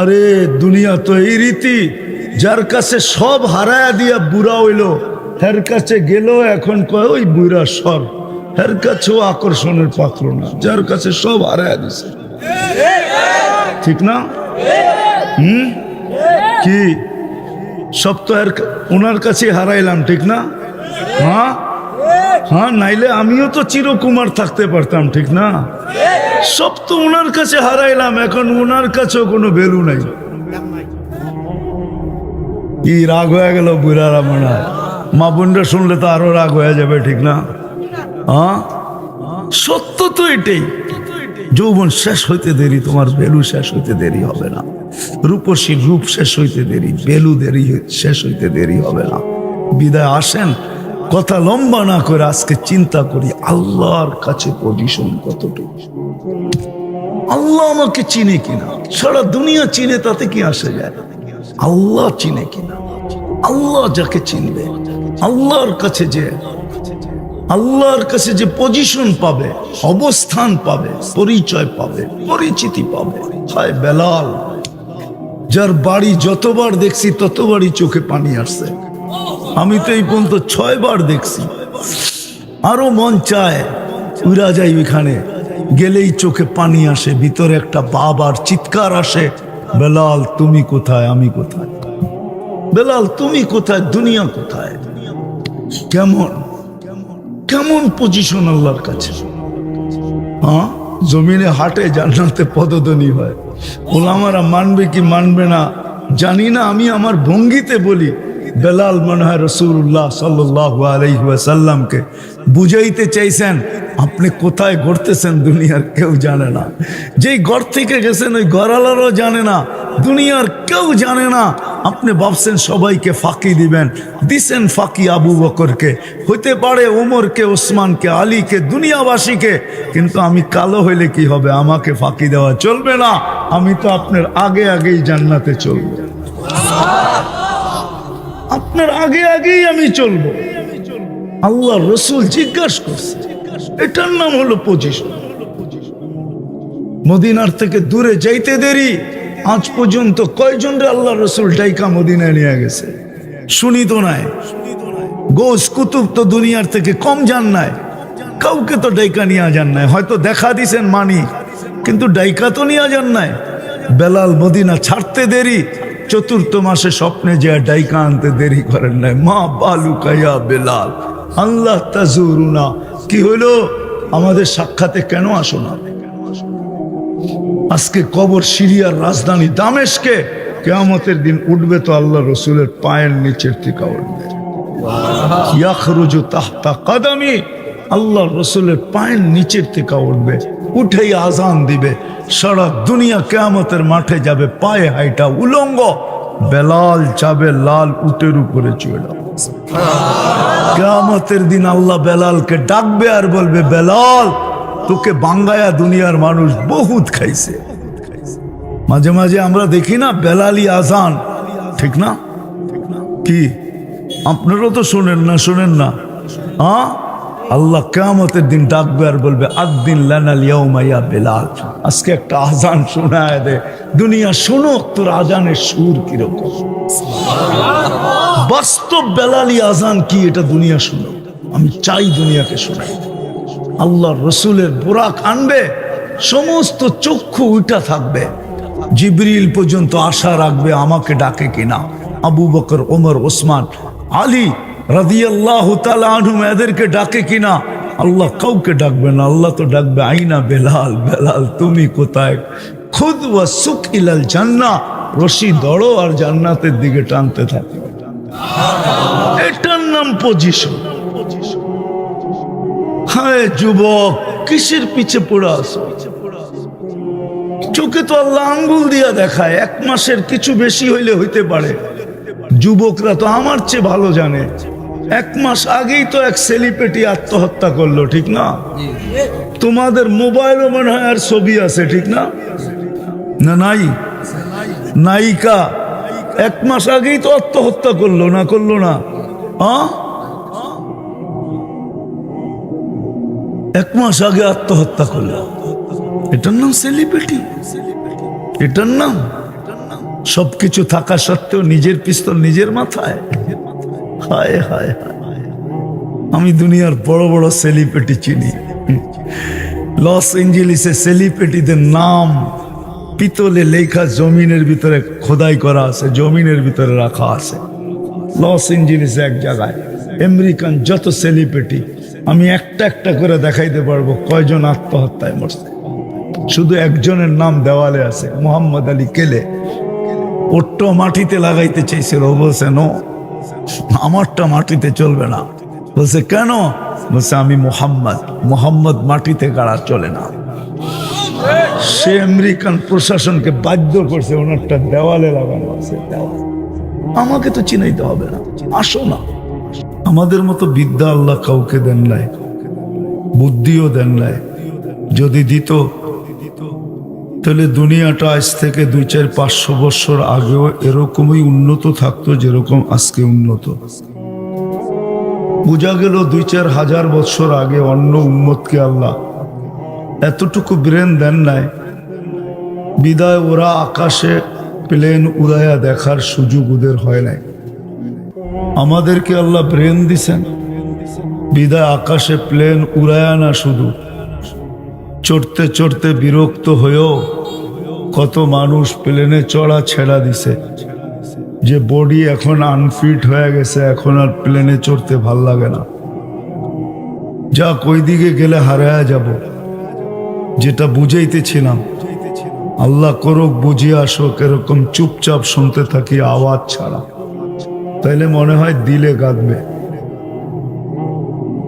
আরে দুনিয়া তো এই রীতি, যার কাছে সব হারায়া দিয়া বুড়া হইলো, হের কাছে গেল এখন কয় ওই বুড়া সর, হের কাছেও আকর্ষণের পাত্র না, যার কাছে সব হারায়া দিছে। ঠিক না? কি সব তো ওনার কাছে হারাইলাম, ঠিক না? হ্যাঁ হ্যাঁ, নাইলে আমিও তো চিরকুমার থাকতে পারতাম, ঠিক না? সব তো ওনার কাছে হারাইলাম, এখন ওনার কাছেও কোনো ভ্যালু নাই। কি রাগ হয়ে গেল বুড়ারা, মনে হয় মা বোনরা শুনলে তো আরো রাগ হয়ে যাবে, ঠিক না? হ্যাঁ, সত্য তো এটাই। যৌবন শেষ হইতে দেরি, তোমার ভ্যালু শেষ হইতে দেরি হবে না। রূপসীর রূপ শেষ হইতে দেরি, ভ্যালু শেষ হইতে দেরি হবে না। বিদায় আসেন, কথা লম্বা না করে আজকে চিন্তা করি আল্লাহর কাছে পজিশন কতটুকু। আল্লাহ আমাকে চিনে কিনা? সারা দুনিয়া চিনে, তাতে কি আসে যায়? আল্লাহ চিনে কিনা? আল্লাহ যাকে চিনবে, আল্লাহর কাছে যে পজিশন পাবে, অবস্থান পাবে, পরিচয় পাবে, পরিচিতি পাবে। হায় বেলাল, যার বাড়ি যতবার দেখছি ততবারই চোখে পানি আসছে। আমি তো এই পর্যন্ত 6 বার দেখছি, আরো মন চায় উড়া যাই, ওইখানে গেলেই চোখে পানি আসে, ভিতরে একটা বাবার চিৎকার আসে, বেলাল তুমি কোথায়, আমি কোথায়? বেলাল তুমি কোথায়, দুনিয়া কোথায়? কেমন কেমন পজিশন আল্লাহর কাছে? হ্যাঁ, জমিনে হাটে, জান্নাতে পদধ্বনি হয়। ওলামারা মানবে কি মানবে না জানি না, আমি আমার ভঙ্গিতে বলি, বেলাল মনে হয় রাসূলুল্লাহ সাল্লাল্লাহু আলাইহি ওয়াসাল্লামকে বুঝাইতে চাইছেন আপনি কোথায় ঘুরতেছেন, দুনিয়ার কেউ জানে না। যেই ঘর থেকে গেছেন ওই ঘরওয়ালারও জানে না, দুনিয়ার কেউ জানে না। আপনি ভাবছেন সবাইকে ফাঁকি দিবেন, দিছেন ফাঁকি আবু বকরকে, হইতে পারে ওমরকে, ওসমানকে, আলীকে, দুনিয়াবাসীকে। কিন্তু আমি কালো হইলে কি হবে? আমাকে ফাঁকি দেওয়া চলবে না। আমি তো আপনার আগেই জান্নাতে চলবো, আপনার আগেই আমি চলবো। আল্লাহ রসুল জিজ্ঞাসা করছে, এটার নাম হলো পজিশন। মদিনার থেকে দূরে যাইতে দেরি, আজ পর্যন্ত কয়জন রে আল্লাহ রসুল ডাইকা মদিনায় নিয়ে গেছে? শুনি তো নাই। গোস কুতুব তো দুনিয়ার থেকে কম যান নাই, কাউকে তো ডাইকা নিয়ে যান নাই। হয়তো দেখা দিছেন মানি, কিন্তু ডাইকা তো নিয়ে যান নাই। বেলাল মদিনা ছাড়তে দেরি, 4th মাসে স্বপ্নে যে ডাইকা আনতে দেরি করেন নাই। মা বালু কায়া বেলাল আল্লাহ তাজুরুনা, কি হইলো? আমাদের সাক্ষাতে কেন আসো না? আজকে কবর সিরিয়ার রাজধানী দামেস্কে, কিয়ামতের দিন উঠবে তো আল্লাহ রসুলের পায়ের নিচের থেকে উঠবে। ইয়াখরুজু তাহতা কাদামি, আল্লাহ রসুলের পায়ের নিচের থেকে উঠবে, উঠেই আজান দিবে। সারা দুনিয়া কিয়ামতের মাঠে যাবে পায়ে হাইটা উলঙ্গ। বেলাল যাবে লাল উটের উপরে চড়ে। কিয়ামতের দিন আল্লাহ বেলালকে ডাকবে আর বলবে, বেলাল তোকে বাঙ্গায়া দুনিয়ার মানুষ বহুত খাইছে। মাঝে মাঝে আমরা দেখি না বেলালি আজান, ঠিক না? কি আপনারা তো শোনেন না? হ্যাঁ, আল্লাহ কিয়ামতের দিন ডাকবে আর বলবে, আদ্দিন লানাল ইয়াউমা ইয়া বেলাল, আজকে একটা আজান শোনায় দে, দুনিয়া শোনো তোর আজানের সুর কিরকম। বাস্তব বেলালি আজান কি, এটা দুনিয়া শুনো। আমি চাই দুনিয়াকে শোনাই। আল্লাহ রসুলের বুরাক আনবে, সমস্ত চক্ষু উল্টা থাকবে, জিবরিল পর্যন্ত আশা রাখবে আমাকে ডাকে কিনা। আবু বকর, ওমর, ওসমান, আলী রাদিয়াল্লাহু তাআলা আনহুম এদেরকে ডাকে কিনা? আল্লাহ কাউকে ডাকবে না। আল্লাহ তো ডাকবে, আইনা বেলাল, বেলাল তুমি কোথায়? খুদ ওয়া সুক ইলাল জান্নাহ, রশি ধরো আর জান্নাতের দিকে টানতে থাকো। এটার নাম পজিশন। হায় যুবক, কিসের পিছে পড়ে আছো? চোখে তো আল্লাহ আঙ্গুল দিয়া দেখায়, 1 মাসের কিছু বেশি হইলে হইতে পারে। যুবকরা তো আমার চেয়ে ভালো জানে, 1 মাস আগেই তো এক সেলিব্রিটি আত্মহত্যা করলো, ঠিক না? তোমাদের মোবাইলও মনে হয় আর ছবি আছে, ঠিক না? না নাই? নায়িকা 1 মাস আগেই তো আত্মহত্যা করলো না? হ্যাঁ, 1 মাস আগে আত্মহত্যা করলো। এটার নাম সেলিব্রিটি? এটার নাম সবকিছু থাকা সত্ত্বেও নিজের পিস্তল নিজের মাথায়। হায় হায় হায়, আমি দুনিয়ার বড় বড় সেলিব্রিটি চিনি। লস এঞ্জেলিসে সেলিব্রিটিদের নাম পিতলে লেখা, জমিনের ভিতরে খোদাই করা আছে, জমিনের ভিতরে রাখা আছে। লস এঞ্জেলিসে এক জায়গায় আমেরিকান যত সেলিব্রিটি আমি একটা একটা করে দেখাইতে পারবো কয়জন আত্মহত্যায় মরছে। শুধু একজনের নাম দেওয়ালে আছে, মোহাম্মদ আলী কেলে। ওরটা মাটিতে লাগাইতে চাইছিল, ও বলছে নো, আমারটা মাটিতে চলবে না। বলছে কেন? বলছে আমি মোহাম্মদ, মোহাম্মদ মাটিতে গাড়া চলে না। সে আমেরিকান প্রশাসনকে বাধ্য করছে ওনারটা দেওয়ালে লাগানো আছে। আমাকে তো চিনাইতে হবে না, আসো না। আমাদের মতো বিদ্যা আল্লাহ কাউকে দেন নাই, বুদ্ধিও দেন নাই। যদি দিত তাহলে দুনিয়াটা আজ থেকে 200-500 বছর আগেও এরকমই উন্নত থাকতো যেরকম আজকে উন্নত। বোঝা গেল 2-4 হাজার বছর আগে অন্য উম্মতকে আল্লাহ এতটুকু ব্রেন দেন নাই, বিদায় ওরা আকাশে প্লেন উড়াইয়া দেখার সুযোগ ওদের হয় নাই। আমাদেরকে আল্লাহ ব্রেন দিছেন, বিদায় আকাশে প্লেন উড়ায়া না, শুধু চড়তে চড়তে বিরক্ত হয়েও কত মানুষ প্লেনে চড়া ছেড়া দিছে, যে বডি এখন আনফিট হয়ে গেছে, এখন আর প্লেনে চড়তে ভাল লাগে না। যা কই দিকে গেলে হারায়া যাব, যেটা বুঝাইতেছিলাম আল্লাহ করুক বুঝিয়ে আসো, এরকম চুপচাপ শুনতে থাকি আওয়াজ ছাড়া, তাইলে মনে হয় দিলে গাঁদবে।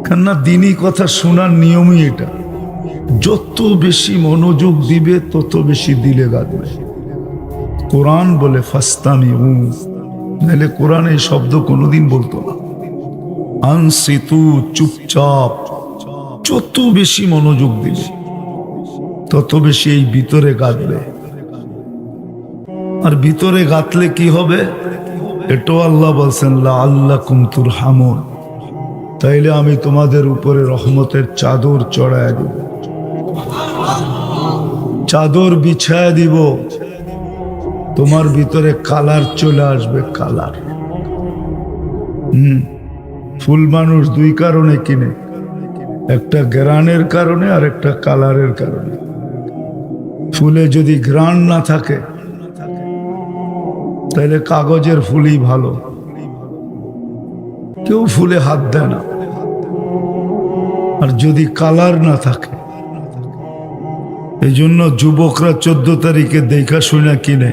কেননা দিনই কথা শোনার নিয়মই এটা, যত বেশি মনোযোগ দিবে তত বেশি দিলে গাঁদবে। কোরআন বলে ফাস্তামিউ, নাহলে কোরআন এই শব্দ কোনোদিন বলতো না। আনসিতু, চুপচাপ। যত বেশি মনোযোগ দিবে তত বেশি এই ভিতরে গাঁদবে। আর ভিতরে গাঁথলে কি হবে? এটাও আল্লাহ বলছেন লাআল্লাকুম তুরহামুন, তাইলে আমি তোমাদের উপরে রহমতের চাদর চড়ায় দিব, চাদর বিছায় দিব, তোমার ভিতরে কালার চলে আসবে। কালার ফুল মানুষ দুই কারণে কিনে, একটা ঘ্রাণের কারণে আর একটা কালারের কারণে। ফুলে যদি ঘ্রাণ না থাকে তাহলে কাগজের ফুলই ভালো, কেউ ফুলে হাত দেয় না। আর যদি কালার না থাকে, এই জন্য যুবকরা 14 তারিখে দেখা শুনে কিনে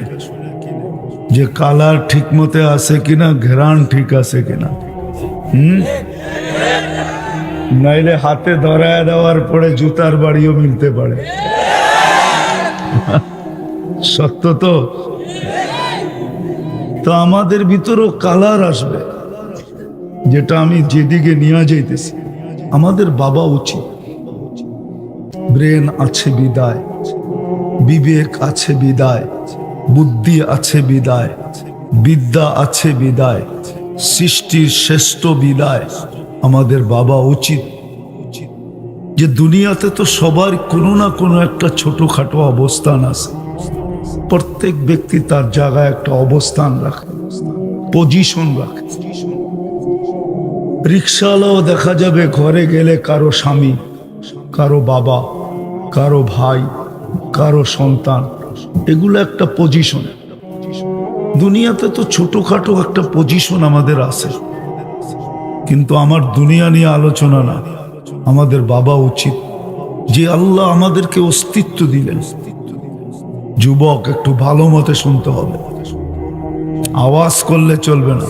যে কালার ঠিক মতে আছে কিনা, ঘ্রাণ ঠিক আছে কিনা। নাইলে হাতে ধরায় দেওয়ার পরে জুতার বাড়িও মিলতে পারে। সত্য তো। তো আমাদের ভিতরেও কালার আসবে, যেটা আমি যেদিকে নিয়ে যাইতেছি। আমাদের বাবা উচিত, ব্রেন আছে বিদায়, বিবেক আছে বিদায়, বুদ্ধি আছে বিদায়, বিদ্যা আছে বিদায়, সৃষ্টির শ্রেষ্ঠ বিদায়। আমাদের বাবা উচিত যে দুনিয়াতে তো সবার কোনো না কোনো একটা ছোটখাটো অবস্থান আছে। প্রত্যেক ব্যক্তি তার জায়গায় একটা অবস্থান রাখে, পজিশন রাখে। রিক্সাওয়ালাও দেখা যাবে ঘরে গেলে কারো স্বামী, কারো বাবা, কারো ভাই, কারো সন্তান, এগুলো একটা পজিশন। দুনিয়াতে তো ছোটখাটো একটা পজিশন আমাদের আছে, কিন্তু আমার দুনিয়া নিয়ে আলোচনা না। আমাদের বাবা উচিত যে আল্লাহ আমাদেরকে অস্তিত্ব দিলেন। যুবক, একটু ভালো মতে শুনতে হবে, আওয়াজ করলে চলবে না,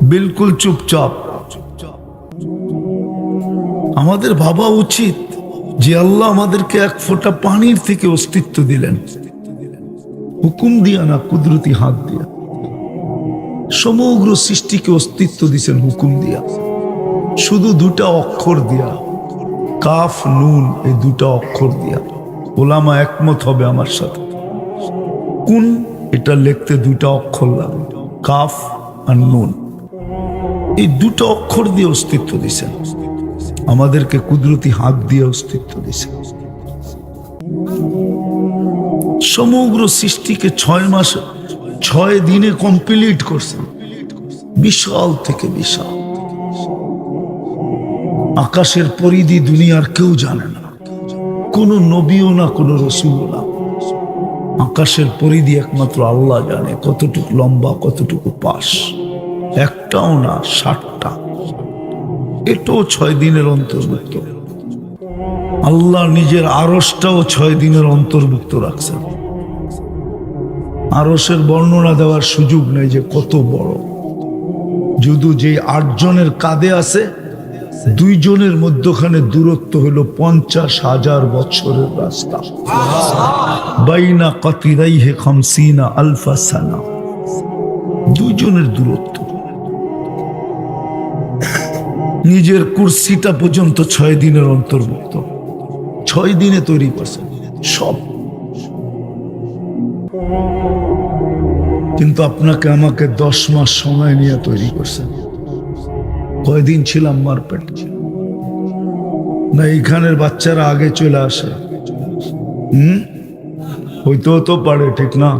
বিলকুল চুপচাপ। আমাদের ভাবা উচিত যে আল্লাহ আমাদেরকে এক ফোঁটা পানির থেকে অস্তিত্ব দিলেন, হুকুম দিয়া না, কুদরতি হাত দিয়া। সমগ্র সৃষ্টিকে অস্তিত্ব দিয়েছেন হুকুম দিয়া, শুধু 2টা অক্ষর দিয়া, কাফ নুন, এই 2টা অক্ষর দিয়া। ওলামা একমত হবে আমার সাথে। কোন এটা লিখতে 2টা অক্ষর লাগে, কাফ আর নুন। এই 2টা অক্ষর দিয়ে অস্তিত্ব দিয়েছেন আমাদেরকে, কুদরতি হাত দিয়ে অস্তিত্ব দিয়েছেন। সমগ্র সৃষ্টিকে 6 মাস 6 দিনে কমপ্লিট করছেন। বিশাল থেকে বিশাল আকাশের পরিধি দুনিয়ার কেউ জানে না, কোনো নবীও না, কোনো রসুলও না। আকাশের পরিধি একমাত্র আল্লাহ জানে, কতটুকু লম্বা, কতটুকু পাশ। একটাও না, 60টা। এটাও 6 দিনের অন্তর্ভুক্ত। আল্লাহ নিজের আরশটাও 6 দিনের অন্তর্ভুক্ত রাখছেন। আরশের বর্ণনা দেওয়ার সুযোগ নেই যে কত বড়। যদিও যে 8 জনের কাঁধে আছে, 2 জনের মধ্যখানে দূরত্ব হলো 50,000 বছরের রাস্তা। বাইনা কাতিরাইহে 50 আলফা সানা, 2 জনের দূরত্ব। নিজের কুরসিটা পর্যন্ত 6 দিনের অন্তর্ভুক্ত। 6 দিনে তৈরি করছে সব। কিন্তু আপনাকে আমাকে 10 মাস সময় নিয়ে তৈরি করছেন। কয়দিন ছিলাম মার পেটে? না এইখানের বাচ্চারা আগে চলে আসে? হইতেও তো পারে, ঠিক না?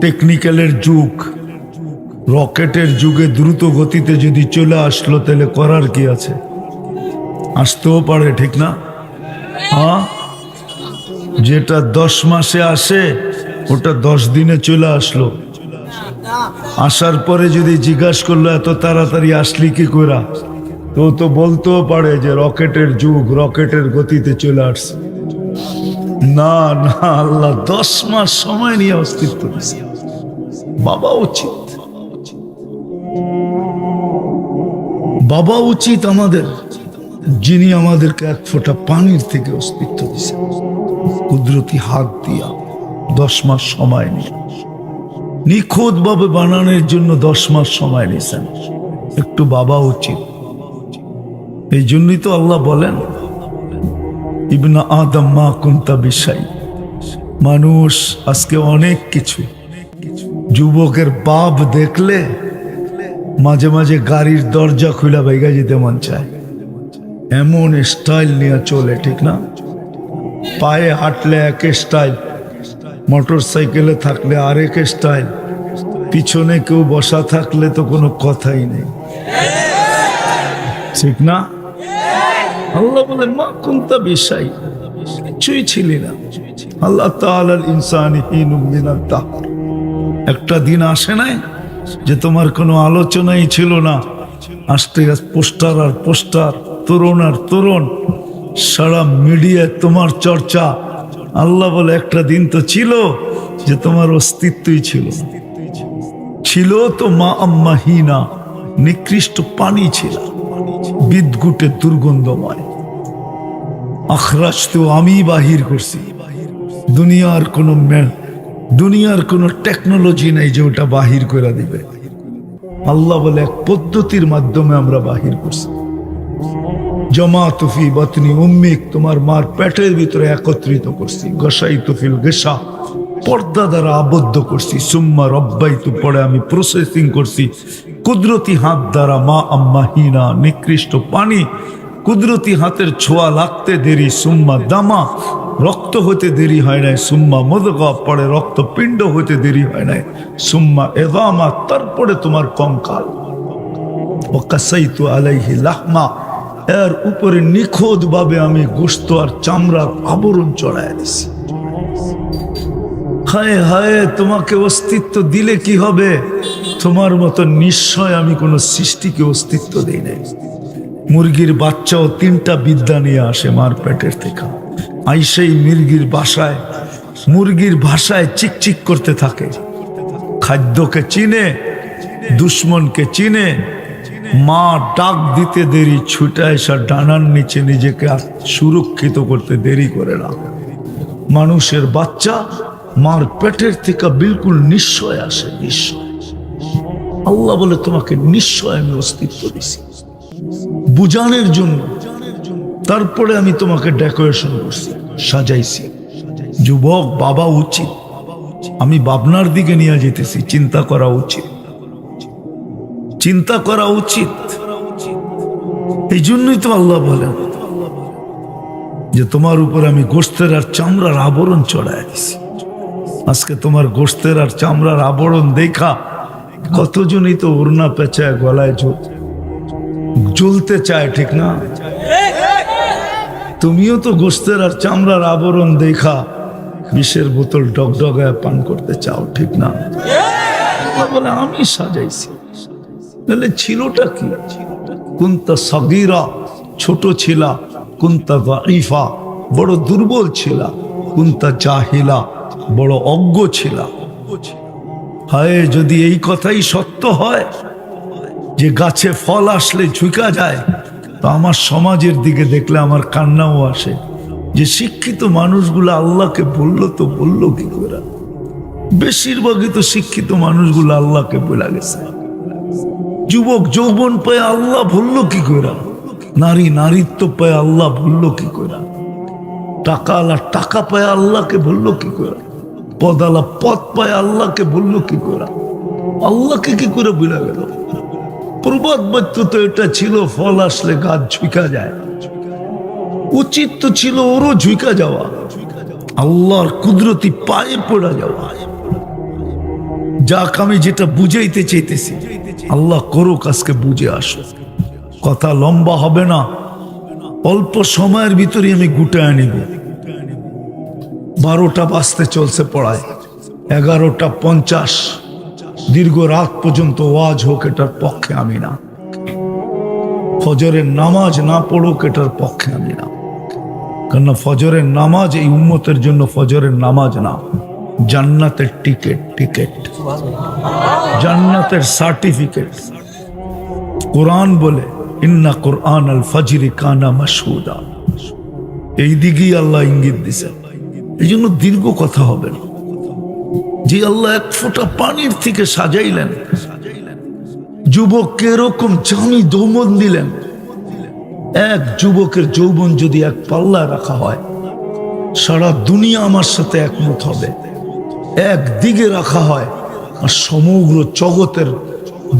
টেকনিক্যালের যুগ, রকেটের যুগে দ্রুত গতিতে যদি চলে আসলো, তাহলে করার কি আছে? আসতেও পারে, ঠিক না? হ্যাঁ, যেটা 10 মাসে আসে ওটা 10 দিনে চলে আসলো। আসার পরে যদি জিজ্ঞাসা করলো এত তাড়াতাড়ি আসলি কি কইরা, তো বলতেও পারে যে রকেটের যুগ, রকেটের গতিতে চলে আসছে। না না, আল্লাহ 10 মাস সময় নিয়ে অস্তিত্ব দিয়েছে। বাবা উচিত, বাবা উচিত আমাদের, যিনি আমাদেরকে 1 ফোঁটা পানির থেকে অস্তিত্ব দিয়েছে কুদরতি হাত দিয়া। 10 মাস সময় নিয়ে নিখুঁত ভাবে বানানোর জন্য 10 মাস সময় নিয়েছেন। একটু বাবা উচিত। এই জন্যই তো আল্লাহ বলেন, ইবনা আদম মা কুনতা বিশাই। মানুষ আজকে অনেক কিছু। যুবকের বাপ দেখলে মাঝে মাঝে গাড়ির দরজা খুলে বাইগা যেতে মন চায়, এমন স্টাইল নিয়ে চলে, ঠিক না? পায়ে হাঁটলে এক স্টাইল, মোটর সাইকেলে থাকলে আরেক স্টাইল, পিছনে কেউ বসা থাকলে তো কোনো কথাই নেই, ঠিক না? আল্লাহ বলেন মা কুনতা বিশাই, কিছুই ছিলি না। আল্লাহ তাআলাল ইনসানি হিনুম মিনাত দাহর, একটা দিন আসে নাই যে তোমার কোনো আলোচনাই ছিল না। আসতে পোস্টার আর পোস্টার, তরুণ আর তরুণ, সারা মিডিয়ায় তোমার চর্চা। আল্লাহ বলে একটা দিন তো ছিল যে তোমার অস্তিত্বই ছিল। ছিল তো মা আম্মাহিনা, নিকৃষ্ট পানি ছিল, বিদঘুটে দুর্গন্ধময়। আখরাজ তো আমি বাহির করছি। দুনিয়ার কোনো টেকনোলজি নাই যে ওটা বাহির করে দিবে। আল্লাহ বলে এক পদ্ধতির মাধ্যমে আমরা বাহির করছি। জমাত ফি বাতনি উম্মিক, তোমার মার পেটের ভিতরে একত্রিত করছি। গসাইতু ফিল গিশা, পর্দা দ্বারা আবদ্ধ করছি। সুম্মা রব্বাইতু, পরে আমি প্রসেসিং করছি কুদরতি হাত দ্বারা। মা আম্মাহিনা, নিকৃষ্ট পানি, কুদরতি হাতের ছোঁয়া লাগতে দেরি। সুম্মা দামা, রক্ত হতে দেরি হয় নাই। সুম্মা মুদগা, পরে রক্ত পিণ্ড হতে দেরি হয় নাই। সুম্মা ইযামা, তারপরে তোমার কঙ্কাল। ওয়াকাসাইতু আলাইহি লাহমা, এর উপরে নিখুঁত ভাবে আমি গোশত আর চামড়ার আবরণ চড়ায় দিছি। হায় হায়, তোমাকে অস্তিত্ব দিলে কি হবে? তোমার মতো নিশ্চয় আমি কোনো সৃষ্টিকে অস্তিত্ব দেই নাই। মুরগির বাচ্চাও 3টা বিদ্যা নিয়ে আসে মার পেটের থেকে। আইসেই মুরগির ভাষায় চিকচিক করতে থাকে। খাদ্যকে চিনে, দুশ্মনকে চিনে। মা ডাক দিতে দেরি, ছুটে এসে ডানার নিচে নিজেকে সুরক্ষিত করতে দেরি করে না। মানুষের বাচ্চা মার পেটের থেকে বিলকুল নিশ্চয় আসে, নিশ্চয়। আল্লাহ বলে তোমাকে নিশ্চয় আমি অস্তিত্ব দিছি বুঝানোর জন্য। তারপরে আমি তোমাকে ডেকোরেশন করছি, সাজাইছি। যুবক, বাবা উচিত। আমি ভাবনার দিকে নিয়ে যেতেছি, চিন্তা করা উচিত, চিন্তা করা উচিত। এই জন্যই তো আল্লাহ বলেন যে তোমার উপর আমি গোশতের আর চামড়ার আবরণ চড়াই দিছি। আজকে তোমার গোশতের আর চামড়ার আবরণ দেখা কতজনই তো ওড়না পেঁচায় গলায় জ্বলতে চায়, ঠিক না? তুমিও তো গোশতের আর চামড়ার আবরণ দেখা বিষের বোতল ডগডগায় পান করতে চাও, ঠিক না? বলে আমি সাজাইছি, তাহলে ছিলটা কি? কুনতা সগীরা, ছোট ছিলা। কুনতা দাঈফা, বড় দুর্বল ছিলা। কুনতা জাহিলা, বড় অজ্ঞ ছিলা। হায়, যদি এই কথাই সত্য হয় যে গাছে ফল আসলে ঝুঁকা যায়, তো আমার সমাজের দিকে দেখলে আমার কান্নাও আসে যে শিক্ষিত মানুষগুলো আল্লাহকে বললো তো বললো কি করে? বেশিরভাগই তো শিক্ষিত মানুষগুলো আল্লাহকে বলে গেছে। যুবক যৌবন পায় আল্লাহ ভুললো কি করে? নারী নারীত্ব পায় আল্লাহ ভুললো কি করে? টাকাওয়ালা টাকা পায় আল্লাহকে ভুললো কি করে? পদালা পদ পায় আল্লাহকে বললো কি করে? আল্লাহকে কি করে ভুলে গেল? প্রবাদ বাক্য তো এটা ছিল, ফল আসলে গাছ ঝুঁকা যায়। উচিত তো ছিল ওরও ঝুঁকা যাওয়া, আল্লাহর কুদরতি পায়ে পড়া যাওয়া। যাক, আমি যেটা বুঝাইতে চাইতেছি, আল্লাহ করুক আজকে বুঝে আসো। কথা লম্বা হবে না, অল্প সময়ের ভিতরে আমি গুটায় নিব। 12টা বাজতে চলছে পড়ায়, 11:50 দীর্ঘ রাত পর্যন্ত ওয়াজ হোক, এটার পক্ষে আমি না। ফজরের নামাজ না পড়ুক, এটার পক্ষে আমি না। কেননা ফজরের নামাজ এই উম্মতের জন্য ফজরের নামাজ না, জান্নাতের টিকেট, জান্নাতের সার্টিফিকেট। কোরআন বলে ইন্না কোরআন আল ফজরি কানা মাশহুদা, এই দিকেই আল্লাহ ইঙ্গিত দিছে। এই জন্য দীর্ঘ কথা হবে না। যে আল্লাহ এক ফোঁটা পানির থেকে সাজাইলেন, যুবককে এরকম জামি যৌবন দিলেন। এক যুবকের যৌবন যদি এক পাল্লায় রাখা হয়, সারা দুনিয়া আমার সাথে একমত হবে। এক দিকে রাখা হয়, আর সমগ্র জগতের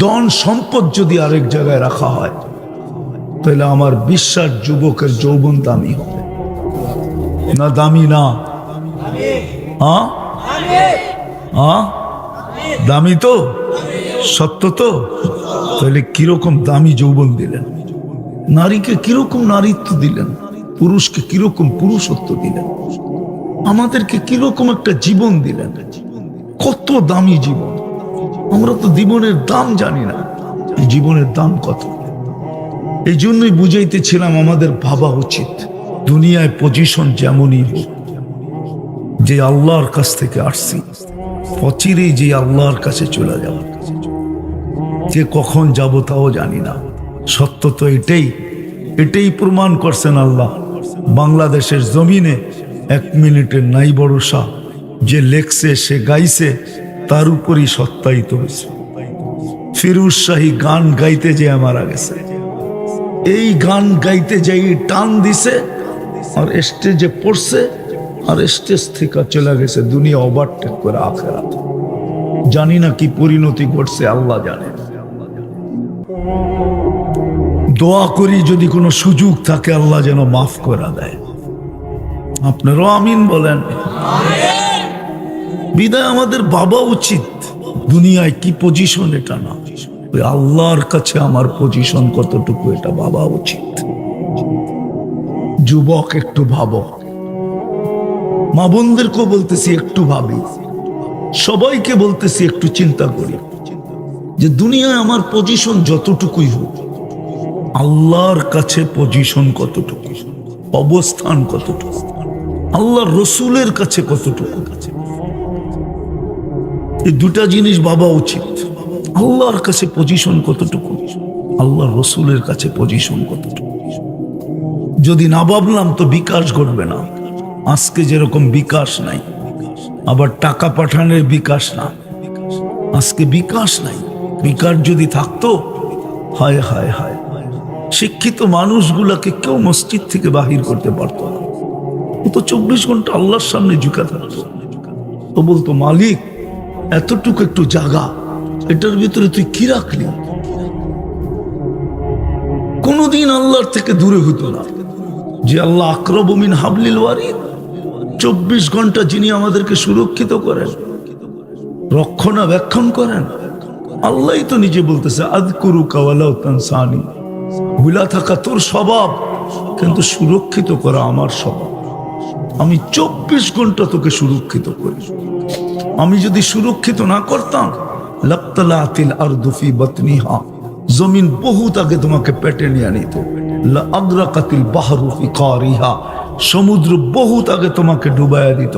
ধন সম্পদ যদি আরেক জায়গায় রাখা হয়, তাহলে আমার বিশ্বাস যুবকের যৌবন দামি হবে না? দামি না? দামি তো, সত্য তো। তাহলে কিরকম দামি যৌবন দিলেন, নারীকে কিরকম নারীত্ব দিলেন, পুরুষকে কিরকম পুরুষত্ব দিলেন, আমাদেরকে কিরকম একটা জীবন দিলেন। কত দামি জীবন! আমরা তো জীবনের দাম জানি না, এই জীবনের দাম কত। এই জন্যই বুঝাইতেছিলাম আমাদের ভাবা উচিত, দুনিয়ায় পজিশন যেমনই হোক, যে আল্লাহর কাছ থেকে আসছি, অচিরেই যে আল্লাহর কাছে চলে যাব। যে কখন যাব তাও জানি না। সত্য তো এটাই প্রমাণ করছেন আল্লাহ। বাংলাদেশের জমিনে 1 মিনিটের নাই ভরসা, যে লেখছে সে গাইছে তার উপরই সত্যায়িত হয়েছে। ফিরোজ শাহী গান গাইতে যে মারা গেছে, এই গান গাইতে যাই টান দিছে, আর স্টেজে পড়ছে, আর স্টেজ থেকে চলে গেছে দুনিয়া ওভারটেক করে আখিরাত। জানি না কি পরিণতি ঘটছে, আল্লাহ জানে। দোয়া করি যদি কোনো সুযোগ থাকে আল্লাহ যেন মাফ করে দেয়। আপনারাও আমিন বলেন। বিদায় আমাদের ভাবা উচিত দুনিয়ায় কি পজিশন, এটা না, ওই আল্লাহর কাছে আমার পজিশন কতটুকু, এটা ভাবা উচিত। যুবক একটু ভাবো, মা বোনদেরকেও বলতেছি একটু ভাবি, সবাইকে বলতেছি একটু চিন্তা করি যে দুনিয়ায় আমার পজিশন যতটুকুই হোক, আল্লাহর কাছে পজিশন কতটুকু, অবস্থান কতটুকু, আল্লাহর রসুলের কাছে কতটুকু। এই দুটা জিনিস ভাবা উচিত। আল্লাহর কাছে পজিশন কতটুকু, আল্লাহর রসুলের কাছে পজিশন কতটুকু। যদি না ভাবলাম তো বিকাশ ঘটবে না। আজকে যেরকম বিকাশ নাই, আবার টাকা পাঠানোর বিকাশ না, আজকে বিকাশ নাই। বিকাশ যদি থাকতো, হায় হায় হায়, শিক্ষিত মানুষগুলাকে কেউ মসজিদ থেকে বাহির করতে পারতো না। ও তো 24 ঘন্টা আল্লাহর সামনে ঝুঁকা থাকতো। তো বলতো, মালিক এতটুকু একটু জায়গা, এটার ভিতরে তুই কি রাখলি? কোনদিন আল্লাহর থেকে দূরে হতো না। যে আল্লাহ আকরাবু মিন হাবলিল ওয়ারিদ, 24 ঘন্টা যিনি আমাদেরকে সুরক্ষিত করেন, রক্ষণাবেক্ষণ করেন। আল্লাহই তো নিজে বলতেছে আযকুরুকা ওয়ালাউ তানসানি, ভুলা থাকা তোর স্বভাব, কিন্তু সুরক্ষিত করা আমার স্বভাব। আমি 24 ঘন্টা তোকে সুরক্ষিত করি। আমি যদি সুরক্ষিত না করতাম, লাক্তালাতিল আরদু ফি বাতনিহা, জমিন বহুত আগে তোমাকে পেটে নিয়ে নিত। লা আগরাকাতিল বাহরু ফি কারিহা, সমুদ্র বহুত আগে তোমাকে ডুবাইয়া দিত।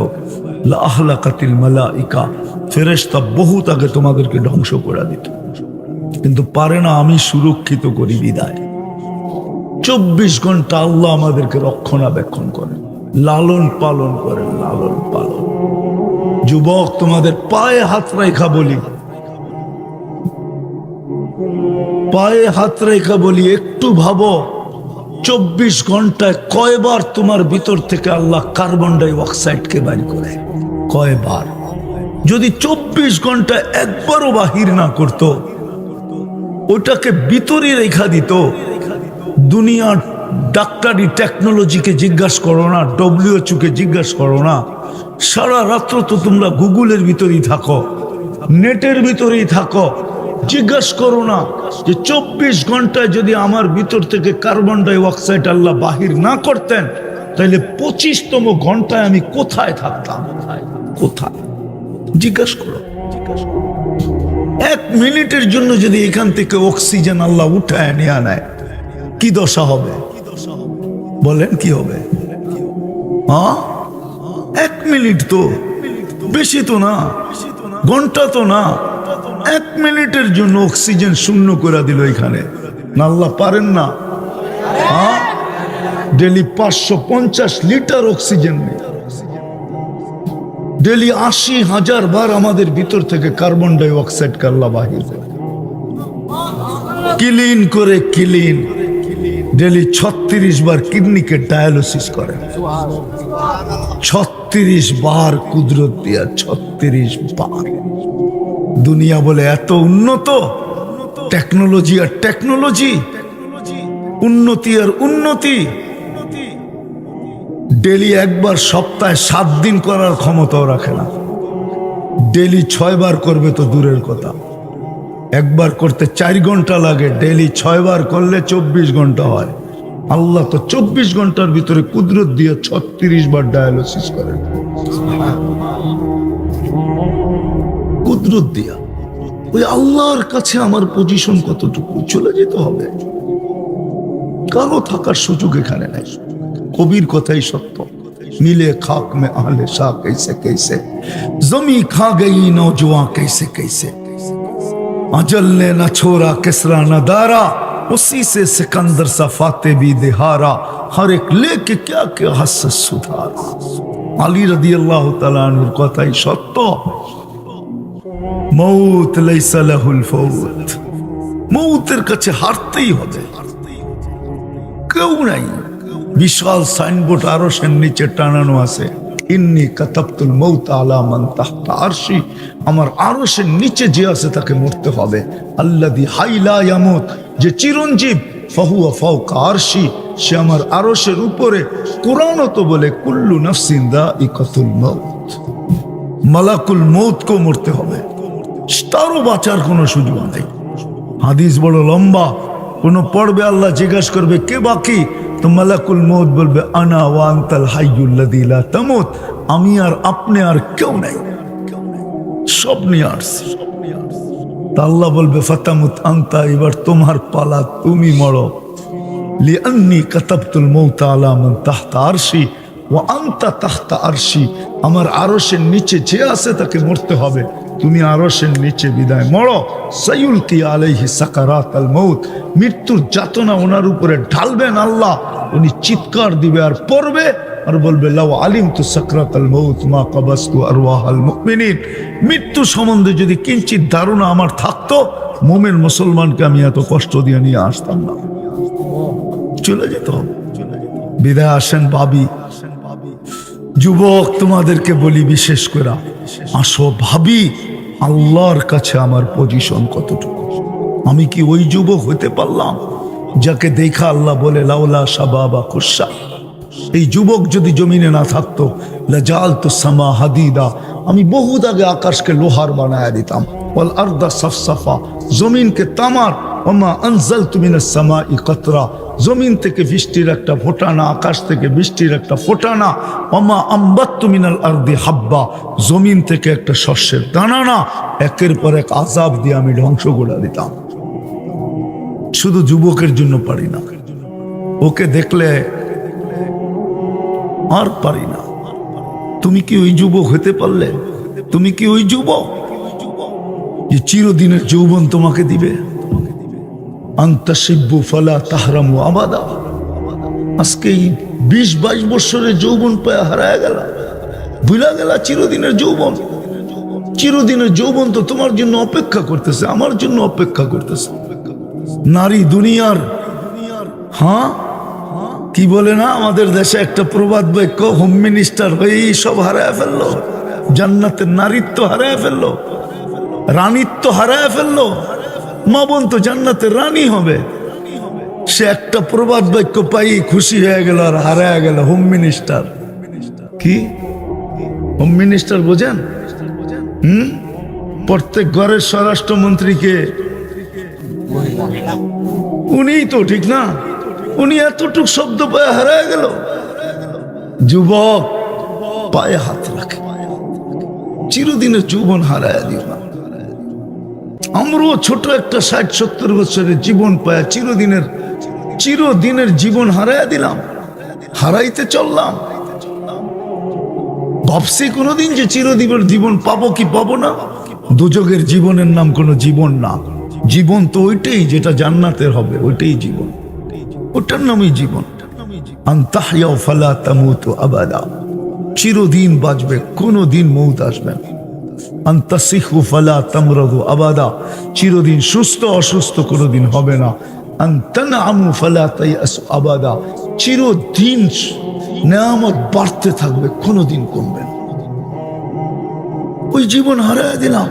লা আহলাকাতিল মালাইকা, ফেরেশতা বহুত আগে তোমাদেরকে ধ্বংস করে দিত। কিন্তু পারে না, আমি সুরক্ষিত করি বিদায়। 24 ঘন্টা আল্লাহ আমাদেরকে রক্ষণাবেক্ষণ করেন, লালন পালন করেন, লালন পালন। যুবক, তোমাদের পায়ে হাত রেখা বলি, পায়ে হাত রেখা বলি, একটু ভাবো 24 ঘন্টায় কয়বার তোমার ভিতর থেকে আল্লাহ কার্বন ডাই অক্সাইডকে বাইর করে? কয়বার? যদি 24 ঘন্টায় একবারও বাহির না করত, ওটাকে ভিতরে রেখা দিত। দুনিয়ার ডাক্তারি টেকনোলজিকে জিজ্ঞাসা করো না, WHO কে জিজ্ঞাসা করো না। সারা রাত্র তো তোমরা গুগলের ভিতরেই থাকো, নেটের ভিতরেই থাকো। জিজ্ঞাসা করো না যে 24 ঘন্টায় যদি আমার ভিতর থেকে কার্বন ডাই অক্সাইড আল্লাহ বাহির না করতেন, তাহলে 25তম ঘন্টায় আমি কোথায় থাকতাম? কোথায়? জিজ্ঞাসা করো। 1 মিনিটের জন্য যদি এখান থেকে অক্সিজেন আল্লাহ উঠায় নিয়ে নেয়, কি দশা হবে? বলেন কি হবে? হ্যাঁ, 1 মিনিট তো বেশি তো না, ঘন্টা তো না। 1 মিনিটের জন্য অক্সিজেন শূন্য করে দিল এখানে। না আল্লাহ পারেন না? হ্যাঁ, ডেলি 550 লিটার অক্সিজেন নেই, ডেলি 80,000 বার আমাদের ভিতর থেকে কার্বন ডাই অক্সাইড আল্লাহ বাহির করে, ক্লিন করে, ক্লিন। ডেলি 36 বার কিডনিকে ডায়ালিসিস করে, 36 বার কুদরত দিয়া, 36 বার। দুনিয়া বলে এত উন্নত, টেকনোলজি আর টেকনোলজি, উন্নতি আর উন্নতি। ডেলি একবার সপ্তাহে 7 দিন করার ক্ষমতাও রাখে না। ডেলি 6 বার করবে তো দূরের কথা, একবার করতে 4 ঘন্টা লাগে, ডেলি 6 বার করলে 24 ঘন্টা হয়। আল্লাহ তো 24 ঘন্টার ভিতরে কুদরত দিয়ে 36 বার ডায়ালিসিস করেন, কুদরত দিয়া। ওই আল্লাহর কাছে আমার পজিশন কতটুকু? চলে যেতে হবে, কারো থাকার সুযোগ এখানে নাই। কবির কথাই সত্য, মিলে খাক মে আহলে শাহ कैसे कैसे, जमी खा गई नौजवान कैसे कैसे, अजल ने न छोड़ा किसरा न दारा, उसी से सिकंदर सा फाते भी दिहारा, हर एक लेके क्या क्या हसस सुधारा। আলী রাদিয়াল্লাহু তাআলা আনহুর কথাই সত্য। মউত লাইসা লাহুল ফাউত, মউতের কাছে হারতেই হবে, কেউ নাই। বিশাল সাইনবোর্ড আরশের নিচে টানানো আছে, ইন্নী কাতাবতুল মউত আলা মান তাহতা আরশি, আমার আরশের নিচে যে আছে তাকে মরতে হবে। আল্লাযী হাইলা ইয়ামুত, যে চিরঞ্জীব, ফাহুয়া ফাওকা আরশি, সে আমার আরশের উপরে। কুরআনও তো বলে কুল্লু নাফসিন যায়িকাতুল মউত, মালাকুল মউতকে মরতে হবে, তারও বাঁচার কোনো সুযোগ নেই। হাদিস বড় লম্বা, কোন পড়বে, আল্লাহ জিজ্ঞাসা করবে কে বাকি, তো মালাকুল মউত বলবে আনা ওয়া আনতাল হাইয়ুল্লাযী লা তামুত, আমি আর আপনি আর কেউ নাই, সব নিয়ে আসছি। তা আল্লাহ বলবে ফাতামুত আনতা, এবার তোমার পালা, তুমি মরো। লিআন্নী কাতাবতুল মউত আলা মান তাহতা আরশি ওয়া আনতা তাহতা আরশি, আমার আরশের নিচে যে আছে তাকে মরতে হবে, তুমি আরশের নিচে, বিদায় মরো। সাইয়ুলকি আলাইহি সাকারাতাল মউত, মৃত্যুর যাতনা ওনার উপরে ঢালবেন আল্লাহ, উনি চিৎকার দিবে আর পড়বে আর বলবে লাউ আলিমতু সাকরাতাল মউত মা কাবাস্তু আরওয়াহাল মুমিনিন, মৃত্যু সম্বন্ধে যদি কিঞ্চিত ধারণা আমার থাকতো, মুমিন মুসলমানকে আমি এত কষ্ট দিয়ে নিয়ে আসতাম না, চলে যেত হবে। বিদায় আসেন ভাবি, যুবক তোমাদেরকে বলি বিশেষ করে, আসো ভাবি আল্লাহর কাছে আমার পজিশন কতটুকু। আমি কি ওই যুবক হতে পারলাম যাকে দেখা আল্লাহ বলে লাউলা শাবাবা খুশা, এই যুবক যদি জমিনে না থাকতো লাজালতু সামা হাদিদা, আমি বহুত আগে আকাশকে লোহার বানায় দিতাম। ওয়াল আরদা সাফসাফা, জমিনকে তামার। ওমা আনজালতু মিনাস সামাই কতরা, জমিন থেকে বৃষ্টির একটা ফোঁটানা, আকাশ থেকে বৃষ্টির একটা ফোঁটানা। ওমা আম্বাত্তু মিনাল আরদি হাব্বা, জমিন থেকে একটা শস্যের দানা না, একের পর এক আযাব দিয়ে আমি ধ্বংস করে দিতাম। শুধু যুবকের জন্য পারি না, ওকে দেখলে আর পারি না। তুমি কি ওই যুবক হতে পারলে? তুমি কি ওই যুবক যে চিরদিনের যৌবন তোমাকে দিবে? আন্তাসিব্বু ফালা তাহরামু আবাদা। আজকে এই 20-22 বছরের যৌবন পায় হারায় গেল, ভুলা গেলা চিরদিনের যৌবন। চিরদিনের যৌবন তো তোমার জন্য অপেক্ষা করতেছে, আমার জন্য অপেক্ষা করতেছে। নারী দুনিয়ার, হ্যাঁ কি বলে না আমাদের দেশে একটা প্রবাদ বাক্য, হোম মিনিস্টার হয়েই সব হারায় ফেললো, জান্নাতের নারীত্ব হারায় ফেললো, রানীত্ব হারায় ফেললো। মা বোন তো জান্নাতের রানী হবে, সে একটা প্রবাদ বাক্য পাই খুশি হয়ে গেল আর হারায় গেল। হোম মিনিস্টার কি? হোম মিনিস্টার বোঝেন? প্রত্যেক ঘরের স্বরাষ্ট্রমন্ত্রীকে উনিই তো, ঠিক না? উনি এতটুক শব্দ পায়ে হারায় গেল। যুবক পায়ে হাত রাখে, চিরদিনের যৌবন হারায় দিও না। আমরাও ছোট একটা 60-70 বছরের জীবন পায় চিরদিনের জীবন হারায় দিলাম, হারাইতে চললাম। ভাবছি কোনোদিন যে চিরদিনের জীবন পাবো কি পাবো না? দুজকের জীবনের নাম কোনো জীবন না। জীবন তো ওইটাই যেটা জান্নাতের হবে, ওইটাই জীবন, ওটার নামই জীবন। আনতাহইয়া ফালা তামুতু আবাদা, চিরদিন বাঁচবে, কোনোদিন মৌত আসবে না। আনতাসিহু ফালা তামরাদু আবাদা, চিরদিন সুস্থ অসুস্থ কোনোদিন হবে না। আনতানআমু ফালা তাইয়াসু আবাদা, চিরদিন নেয়ামত বাড়তে থাকবে, কোনোদিন কমবে না। ওই জীবন হারায় দিলাম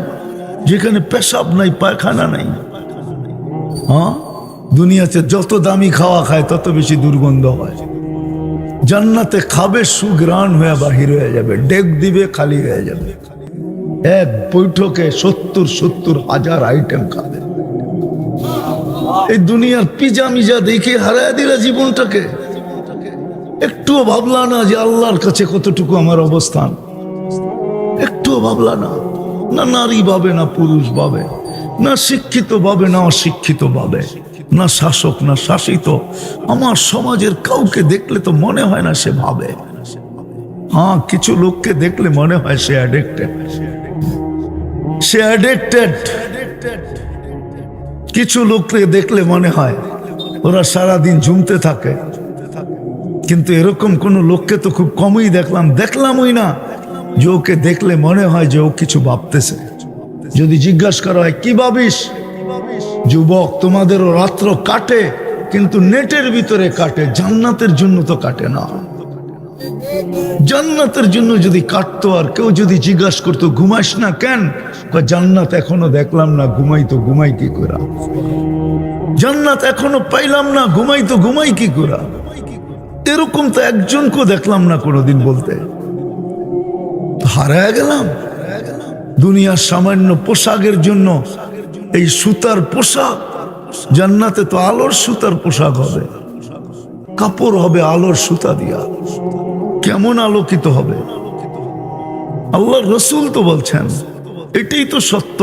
যেখানে পেশাব নাই, পায়খানা নাই। হ্যাঁ, দুনিয়াতে যত দামি খাওয়া খায় তত বেশি দুর্গন্ধ হয়। জান্নাতে খাবে, সুগ্রাণ হয়ে বাহির হয়ে যাবে, ডেক দিবে, খালি হয়ে যাবে। এক বৈঠকে 70 হাজার আইটেম খাবে। এই দুনিয়ার পিজা মিজা দেখে হারায় দিলা জীবনটাকে। একটুও ভাবলা না যে আল্লাহর কাছে কতটুকু আমার অবস্থান? একটুও ভাবলা না। না নারী ভাবে, না পুরুষ ভাবে, না শিক্ষিত ভাবে, না অশিক্ষিত ভাবে, না শাসক না শাসিত। আমার সমাজের কাউকে দেখলে তো মনে হয় না সে ভাবে। হ্যাঁ, কিছু লোককে দেখলে মনে হয় সে অ্যাডিক্টেড, সে অ্যাডিক্টেড। কিছু লোককে দেখলে মনে হয় ওরা সারাদিন ঝুমতে থাকে। কিন্তু এরকম কোন লোককে তো খুব কমই দেখলামই না যে ওকে দেখলে মনে হয় যে ও কিছু ভাবতেছে। যদি জিজ্ঞাসা করা হয় কি ভাবিস, যুবক তোমাদেরও রাত্র কাটে কিন্তু নেটের ভিতরে কাটে, জান্নাতের জন্য তো কাটে না। জান্নাতের জন্য যদি কাটতো, আর কেউ যদি জিজ্ঞাসা করতো ঘুমাস না কেন, জান্নাত এখনো দেখলাম না, ঘুমাই কি করে? জান্নাত এখনো পাইলাম না, ঘুমাই কি করে? এরকম তো একজনকেও দেখলাম না কোনোদিন বলতে। হারায় গেলাম দুনিয়ার সামান্য পোশাকের জন্য। এই সুতার পোশাক, জান্নাতে তো আলোর সুতার পোশাক হবে, কাপড় হবে আলোর সুতা দিয়া। কেমন আলোকিত হবে! আল্লাহর রাসূল তো বলছেন, এটাই তো সত্য।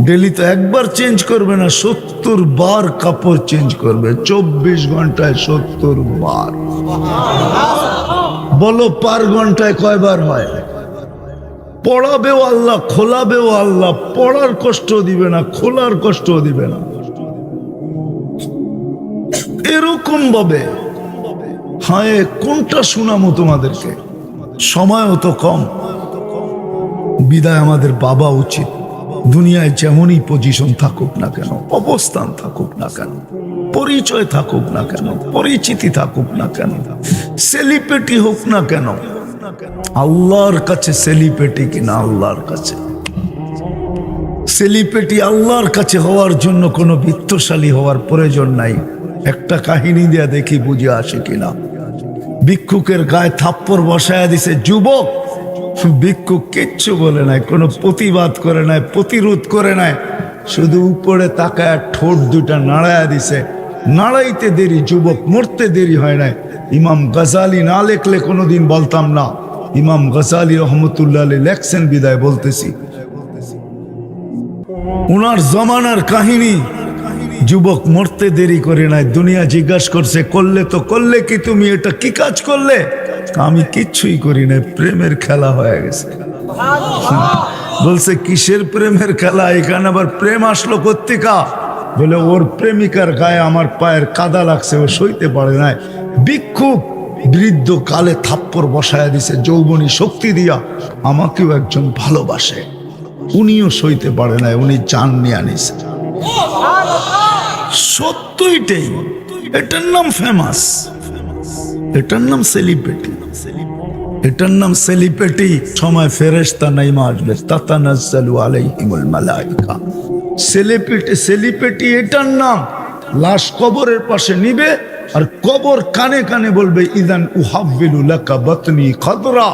ডেলি তো একবার চেঞ্জ করবে না, 70 বার কাপড় চেঞ্জ করবে, 24 ঘন্টায় 70 বার। বলো পার ঘন্টায় কয়বার হয়? পড়াবেও আল্লাহ, খোলাবেও আল্লাহ। পড়ার কষ্ট দিবে না, খোলার কষ্ট দিবে না। এরকম ভাবে হায়, কোনটা শোনামো তোমাদেরকে? সময়ও তো কম। বিদায় আমাদের বাবা উচিত। দুনিয়ায় যেমনই পজিশন থাকুক না কেন, অবস্থান থাকুক না কেন, পরিচয় থাকুক না কেন, পরিচিতি থাকুক না কেন, সেলিব্রিটি হোক না কেন, আল্লাহর কাছে সেলিব্রিটি কিনা আল্লাহর কাছে। সেলিব্রিটি আল্লাহর কাছে হওয়ার জন্য কোনো বিত্তশালী হওয়ার প্রয়োজন নাই। একটা কাহিনী দিয়া দেখি বুঝে আসে কিনা। ভিক্ষুকের গায়ে থাপ্পড় বসায়া দিছে যুবক। ভিক্ষুক কিচ্ছু বলে নাই, কোনো প্রতিবাদ করে নাই, প্রতিরোধ করে নাই, শুধু উপরে তাকায় ঠোঁট দুটা নাড়ায়া দিছে। নাড়াইতে দেরি, যুবক মরতে দেরি হয় নাই। ইমাম গজালি না লেখলে কোনোদিন বলতাম না। ইমাম গজালি রহমতুল্লাহ আলাইহি লেখছেন বিদায় বলতেছি। উনার জমানার কাহিনী। যুবক মরতে দেরি করে নাই। দুনিয়া জিজ্ঞাসা করছে, করলে তো করলে কি তুমি, এটা কি কাজ করলে? আমি কিচ্ছুই করি নাই, প্রেমের খেলা হয়ে গেছে। বলছে কিসের প্রেমের খেলা? এখানে আবার প্রেম আসলো কোত্থেকা? বলে ওর প্রেমিকার গায়ে আমার পায়ের কাদা লাগছে, ও সইতে পারে নাই। ভিক্ষুক বৃদ্ধ কালে থাপ্পড় বসায় দিছে যৌবনী শক্তি দিয়া। আমাকেও একজন ভালোবাসে, উনিও সইতে পারে নাই, উনি জান নিয়ে আনিছে। সত্যইটাই। এটার নাম ফেমাস, এটার নাম সেলিব্রিটি, এটার নাম সেলিব্রিটি। সময় ফেরেশতা নাইমা আসবে, তাতানাজ্জালু আলাইহিমুল মালাইকা। সেলিব্রিটি, সেলিব্রিটি এটার নাম। লাশ কবরের পাশে নিবে আর কবর কানে কানে বলবে, ইদান উহাব্বিলু লাকা বাতনি খাদরা।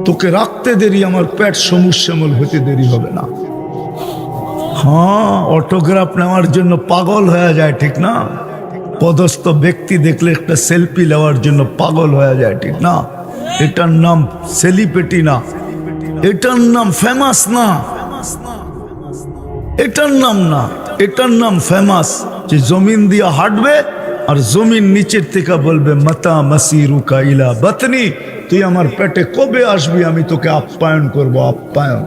তোকে রাখতে দেরি, আমার পেট সমুজ শ্যামল হতে দেরি হবে না। হ্যাঁ, অটোগ্রাফ নেওয়ার জন্য পাগল হয়ে যায়, ঠিক না? পদস্থ ব্যক্তি দেখলে একটা সেলফি নেওয়ার জন্য পাগল হয়ে যায়, ঠিক না? এটার নাম সেলিব্রিটি না, এটার নাম ফেমাস না, এটার নাম না, এটার নাম ফেমাস। যে জমিন দিয়া হাঁটবে আর জমিন নিচের থেকে বলবে, মাতা মাসিরুকা ইলা বাতনি, তুই আমার পেটে কবে আসবি, আমি তোকে আপ্যায়ন করব, আপ্যায়ন।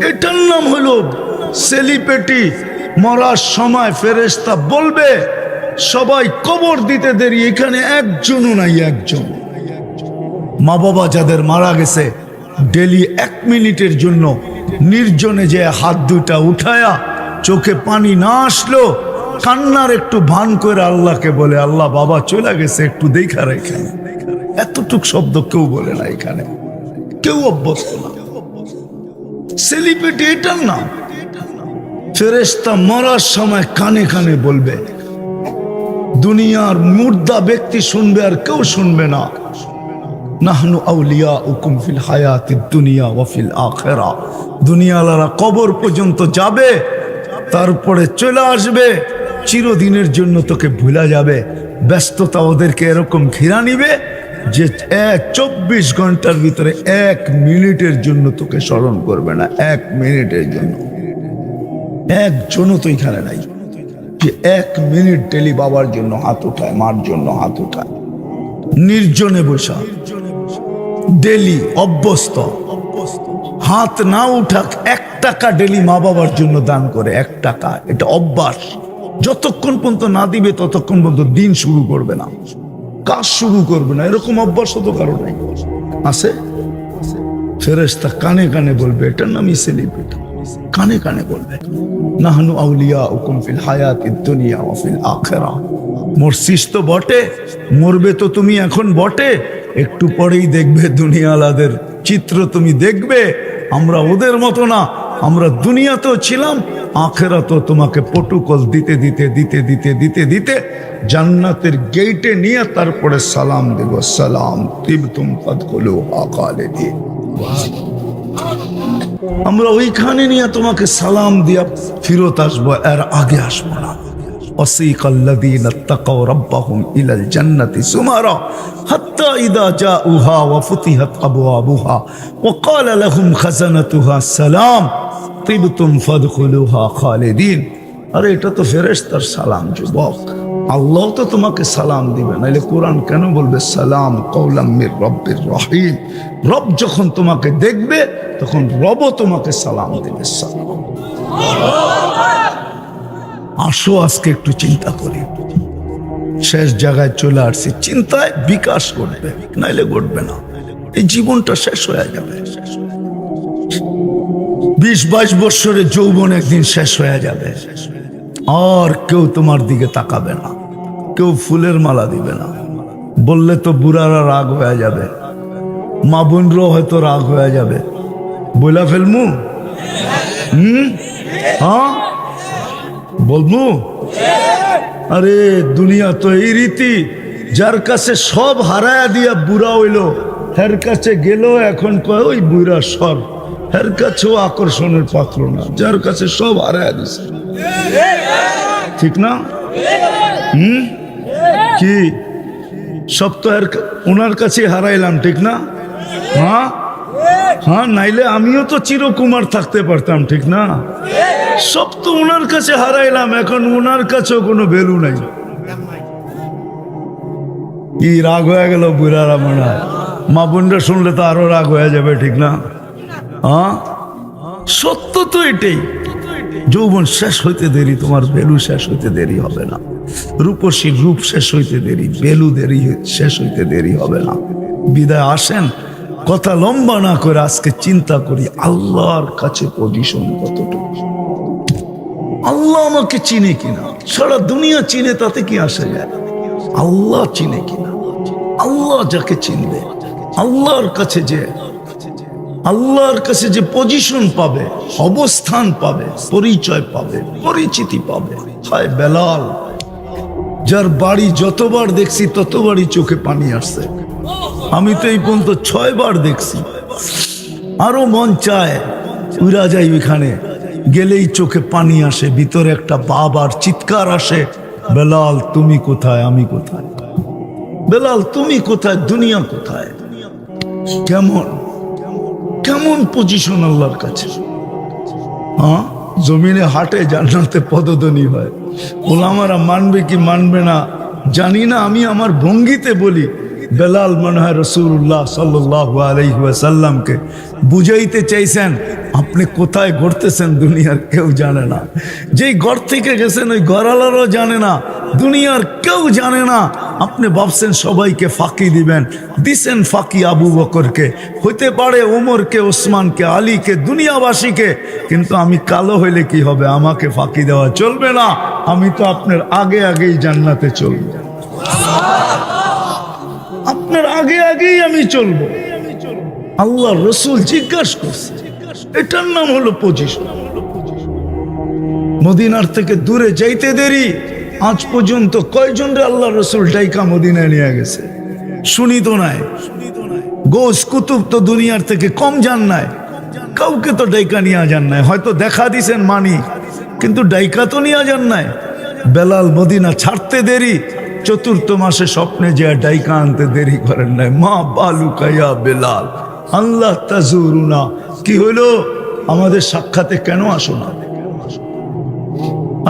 এটার নাম হলো সেলিব্রিটি। মরার সময় ফেরেশতা বলবে, সবাই কবর দিতে দেরি, এখানে একজনও নাই, একজন। মা বাবা যাদের মারা গেছে, ডেলি 1 মিনিটের জন্য নির্জনে যে হাত দুটা উঠায়া, চোখে পানি না আসলো, কান্নার একটু ভান করে আল্লাহকে বলে, আল্লাহ বাবা চলে গেছে, একটু দেখা রেখে। এতটুক শব্দ কেউ বলে না এখানে, কেউ অভ্যস্ত না। সেলিব্রিটি এটার নাম। ফেরেশতা মরার সময় কানে কানে বলবে, দুনিয়ার মুর্দা ব্যক্তি শুনবে আর কেউ শুনবে না। নাহনু আউলিয়াউকুম ফিল হায়াতিদ দুনিয়া ওয়া ফিল আখিরা। দুনিয়ালারা কবর পর্যন্ত যাবে, তারপরে চলে আসবে, চিরদিনের জন্য তোকে ভুলা যাবে। ব্যস্ততা ওদেরকে এরকম ঘিরা নিবে যে 24 ঘন্টার ভিতরে 1 মিনিটের জন্য তোকে স্মরণ করবে না, 1 মিনিটের জন্য। একজনও তো এখানে নাই যে 1 মিনিট ডেলি বাবার জন্য হাত উঠায়, মার জন্য হাত উঠায়, নির্জনে বসা, ডেলি অভ্যস্ত। হাত না উঠাক, 1 টাকা ডেলি মা বাবার জন্য দান করে, 1 টাকা। এটা অভ্যাস। যতক্ষণ পর্যন্ত না দিবে ততক্ষণ পর্যন্ত দিন শুরু করবে না, কাজ শুরু করবে না। এরকম অভ্যাস তো কারো নাই, আছে? ফেরেশতা কানে কানে বলবে, এটার নামই সেলিব্রিটি। কানে কানে বলবে, নাহনু আউলিয়াউকুম ফিল হায়াতিদ দুনিয়া ওয়া ফিল আখিরা। মরছিস তো বটে, মরবে তো তুমি এখন বটে, একটু পরেই দেখবে দুনিয়ালাদের চিত্র তুমি দেখবে। আমরা ওদের মতো না, আমরা দুনিয়াতেও ছিলাম, আখিরাতেও তোমাকে প্রটোকল দিতে দিতে দিতে দিতে দিতে দিতে জান্নাতের গেটে নিয়ে তারপরে সালাম দেব, সালাম তিবতুম ফাদখুলুহা খালিদিন। আমরা ওইখানে নিয়ে তোমাকে সালাম দিয়া ফিরত আসবো, এর আগে আসবো না। وسيق الذين اتقوا ربهم إلى الجنة زمرا حتى إذا جاءوها وفتحت أبوابها وقال لهم خزنتها سلام طبتم فادخلوها خالدين। আরে এটা তো ফেরেশতার সালাম যুবক, আল্লাহ তো তোমাকে সালাম দিবে, নাইলে কোরআন কেন বলবে সালাম কওলাম মির রব্বির রহিম? রব যখন তোমাকে দেখবে তখন রবও তোমাকে সালাম দিবে। আসো আজকে একটু চিন্তা করি। শেষ জায়গায় চলে আসছি, চিন্তায় বিকাশ ঘটবে, নাইলে ঘটবে না। এই জীবনটা শেষ হয়ে যাবে। 20-22 বছরের যৌবন একদিন শেষ হয়ে যাবে, আর কেউ তোমার দিকে তাকাবে না, কেউ ফুলের মালা দিবে না। বললে তো বুড়ারা রাগ হয়ে যাবে, মা বোনরাও হয়তো রাগ হয়ে যাবে। বইলা ফেলমু? হ্যাঁ বলবো? আরে দুনিয়া তো এই রীতি, যার কাছে সব হারায়া দিয়া বুড়া হইলো, হের কাছে গেল এখন কয় ওই বুড়া সর, হের কাছেও আকর্ষণের পাত্র না, যার কাছে সব হারায়া দিছে। ঠিক না? কি সব তো ওনার কাছে হারাইলাম, ঠিক না? হ্যাঁ হ্যাঁ, নাইলে আমিও তো চিরকুমার থাকতে পারতাম, ঠিক না? সব তো ওনার কাছে হারাইলাম, এখন ওনার কাছেও কোনো ভ্যালু নাই। কি রাগ হয়ে গেল বুড়ারা, মনে হয় মা বোনরা শুনলে তো আরো রাগ হয়ে যাবে, ঠিক না? হ্যাঁ, সত্য তো এটাই। যৌবন শেষ হইতে দেরি, তোমার ভ্যালু শেষ হইতে দেরি হবে না। রূপসীর রূপ শেষ হইতে দেরি, ভ্যালু দেরি শেষ হইতে দেরি হবে না। বিদায় আসেন, কথা লম্বা না করে আজকে চিন্তা করি আল্লাহর কাছে পজিশন কতটুকু। আল্লাহ আমাকে চিনে কিনা, সারা দুনিয়া চিনে তাতে কি আসে যায়? আল্লাহ চিনে কিনা? আল্লাহ যাকে চিনবে, আল্লাহর কাছে যে পজিশন পাবে, অবস্থান পাবে, পরিচয় পাবে, পরিচিতি পাবে। হায় বেলাল, যার বাড়ি যতবার দেখছি ততবারই চোখে পানি আসছে। আমি তো এই পর্যন্ত 6 বার দেখছি, আরো মন চায় উড়া যাই, ওইখানে গেলেই চোখে পানি আসে, ভিতরে একটা বাবার চিৎকার আসে, বেলাল তুমি কোথায়, আমি কোথায়? বেলাল তুমি কোথায়, দুনিয়া কোথায়? কেমন কেমন পজিশন আল্লাহর কাছে। হ্যাঁ, জমিনে হাটে, জান্নাতে পদধ্বনি হয়। ওলামারা মানবে কি মানবে না জানি না, আমি আমার ভঙ্গিতে বলি, বেলাল মনে হয় রাসূলুল্লাহ সাল্লাল্লাহু আলাইহি ওয়াসাল্লামকে বুঝাইতে চাইছেন আপনি কোথায় ঘুরতেছেন, দুনিয়ার কেউ জানে না। যেই ঘর থেকে গেছেন ওই ঘরওয়ালারও জানে না, দুনিয়ার কেউ জানে না। আপনি ভাবছেন সবাইকে ফাঁকি দিবেন, দিছেন ফাঁকি আবু বকরকে, হইতে পারে ওমরকে, ওসমানকে, আলীকে, দুনিয়াবাসীকে। কিন্তু আমি কালো হইলে কি হবে, আমাকে ফাঁকি দেওয়া চলবে না। আমি তো আপনার আগেই জান্নাতে চলবো, আপনার আগেই আমি চলবো। আল্লাহ রসুল জিজ্ঞাসা করছে, এটার নাম হলো পজিশন। মদিনার থেকে দূরে যাইতে দেরি, আজ পর্যন্ত কয়জন রে আল্লাহ রসুল ডাইকা মদিনায় নিয়ে গেছে? শুনি তো নাই। গোস কুতুব তো দুনিয়ার থেকে কম যান নাই, কাউকে তো ডাইকা নিয়ে যান নাই। হয়তো দেখা দিছেন মানি, কিন্তু ডাইকা তো নিয়ে যান নাই। বেলাল মদিনা ছাড়তে দেরি, 4th মাসে স্বপ্নে যে ডাইকা আনতে দেরি করেন নাই। মা বালুকাইয়া বেলাল আল্লাহ তাজুরুনা, কি হইল আমাদের সাক্ষাতে কেন আসো না?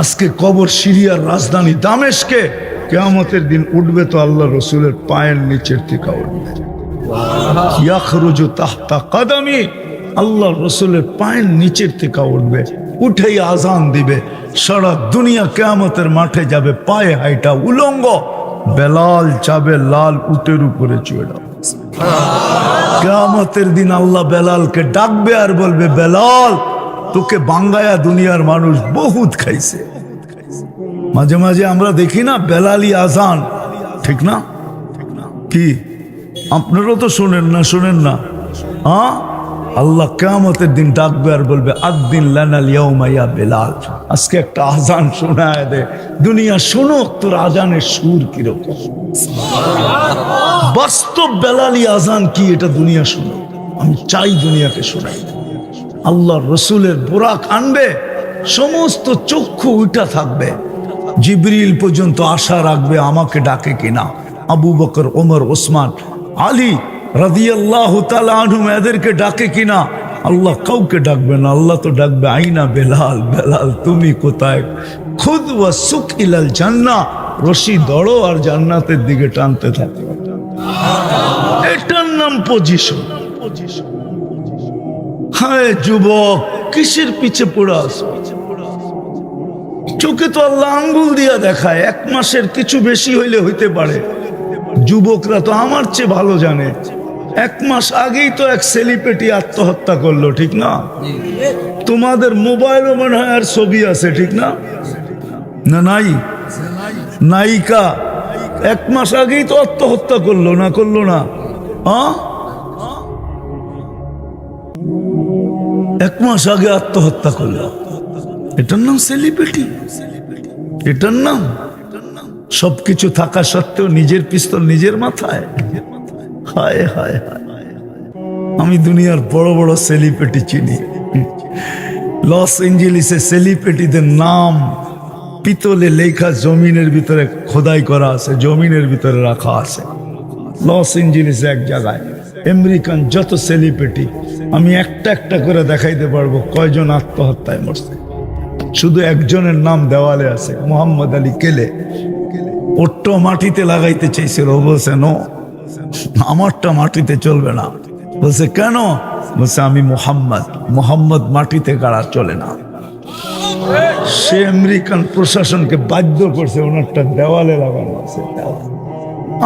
আজকে কবর সিরিয়ার রাজধানী দামেস্কে, কিয়ামতের দিন উঠবে তো আল্লাহ রসুলের পায়ের নিচের থেকে উঠবে। ইয়াখরুজু তাহতা কাদামি, আল্লাহ রসুলের পায়ের নিচের থেকে উঠবে, উঠেই আজান দিবে। সারা দুনিয়া কিয়ামতের মাঠে যাবে পায়ে হাইটা উলঙ্গ। বেলাল যাবে লাল উটের উপরে চড়া। কিয়ামতের দিন আল্লাহ বেলালকে ডাকবে আর বলবে, বেলাল তোকে বাঙ্গায়া দুনিয়ার মানুষ বহুত খাইছে। মাঝে মাঝে আমরা দেখি না বেলালি আজান, ঠিক না? কি আপনারও তো শোনেন না? হ্যাঁ, আল্লাহ কিয়ামতের দিন ডাকবে আর বলবে, আদ্দিন লানাল ইয়াউমা ইয়া বেলাল, আজকে একটা আজান শোনায় দে, দুনিয়া শোনো তোর আজানের সুর কিরকম। বাস্তব বেলালি আজান কি এটা দুনিয়া শোনো, আমি চাই দুনিয়াকে শোনাই। আল্লাহ রসুলের বোরাক আনবে, সমস্ত চক্ষু উঠা থাকবে, জিবরিল পর্যন্ত আশা রাখবে আমাকে ডাকে কিনা। আবু বকর, ওমর, ওসমান, আলী রাদিয়াল্লাহু তাআলা আনহুম এদেরকে ডাকে কিনা? আল্লাহ কাউকে ডাকবে না। আল্লাহ তো ডাকবে, আইনা বেলাল, বেলাল তুমি কোথায়? খুদ ওয়া সুক ইলাল জান্নাহ, রশি ধরো আর জান্নাতের দিকে টানতে থাকো। এটার নাম পজিশন। হায় যুবক, কিসের পিছে পড়ে আসো? চোখে তো আল্লাহ আঙ্গুল দিয়া দেখায়, 1 মাসের কিছু বেশি হইলে হইতে পারে। যুবকরা তো আমার চেয়ে ভালো জানে, 1 মাস আগেই তো এক সেলিব্রিটি আত্মহত্যা করলো, ঠিক না? তোমাদের মোবাইলও মনে হয় আর ছবি আছে, ঠিক না? না নাই নায়িকা 1 মাস আগেই তো আত্মহত্যা করলো না? হ্যাঁ, 1 মাস আগে আত্মহত্যা করলো, এটার নাম সেলিব্রিটি? এটার নাম সবকিছু থাকা সত্ত্বেও নিজের পিস্তল নিজের মাথায়। হায় হায় হায়, আমি দুনিয়ার বড় বড় সেলিব্রিটি চিনি। লস এঞ্জেলিসে সেলিব্রিটিদের নাম পিতলে লেখা, জমিনের ভিতরে খোদাই করা আছে, জমিনের ভিতরে রাখা আছে। লস এঞ্জেলিসে এক জায়গায় আমেরিকান যত সেলিব্রিটি আমি একটা একটা করে দেখাইতে পারবো কয়জন আত্মহত্যায় মরছে। শুধু একজনের নাম দেওয়ালে আছে, মোহাম্মদ আলী কেলে। ওরটা মাটিতে লাগাইতে চাইছিল, ও বলছে নো, আমারটা মাটিতে চলবে না। বলছে কেন? বলছে আমি মোহাম্মদ, মোহাম্মদ মাটিতে গাড়া চলে না। সে আমেরিকান প্রশাসনকে বাধ্য করছে ওনারটা দেওয়ালে লাগানো আছে।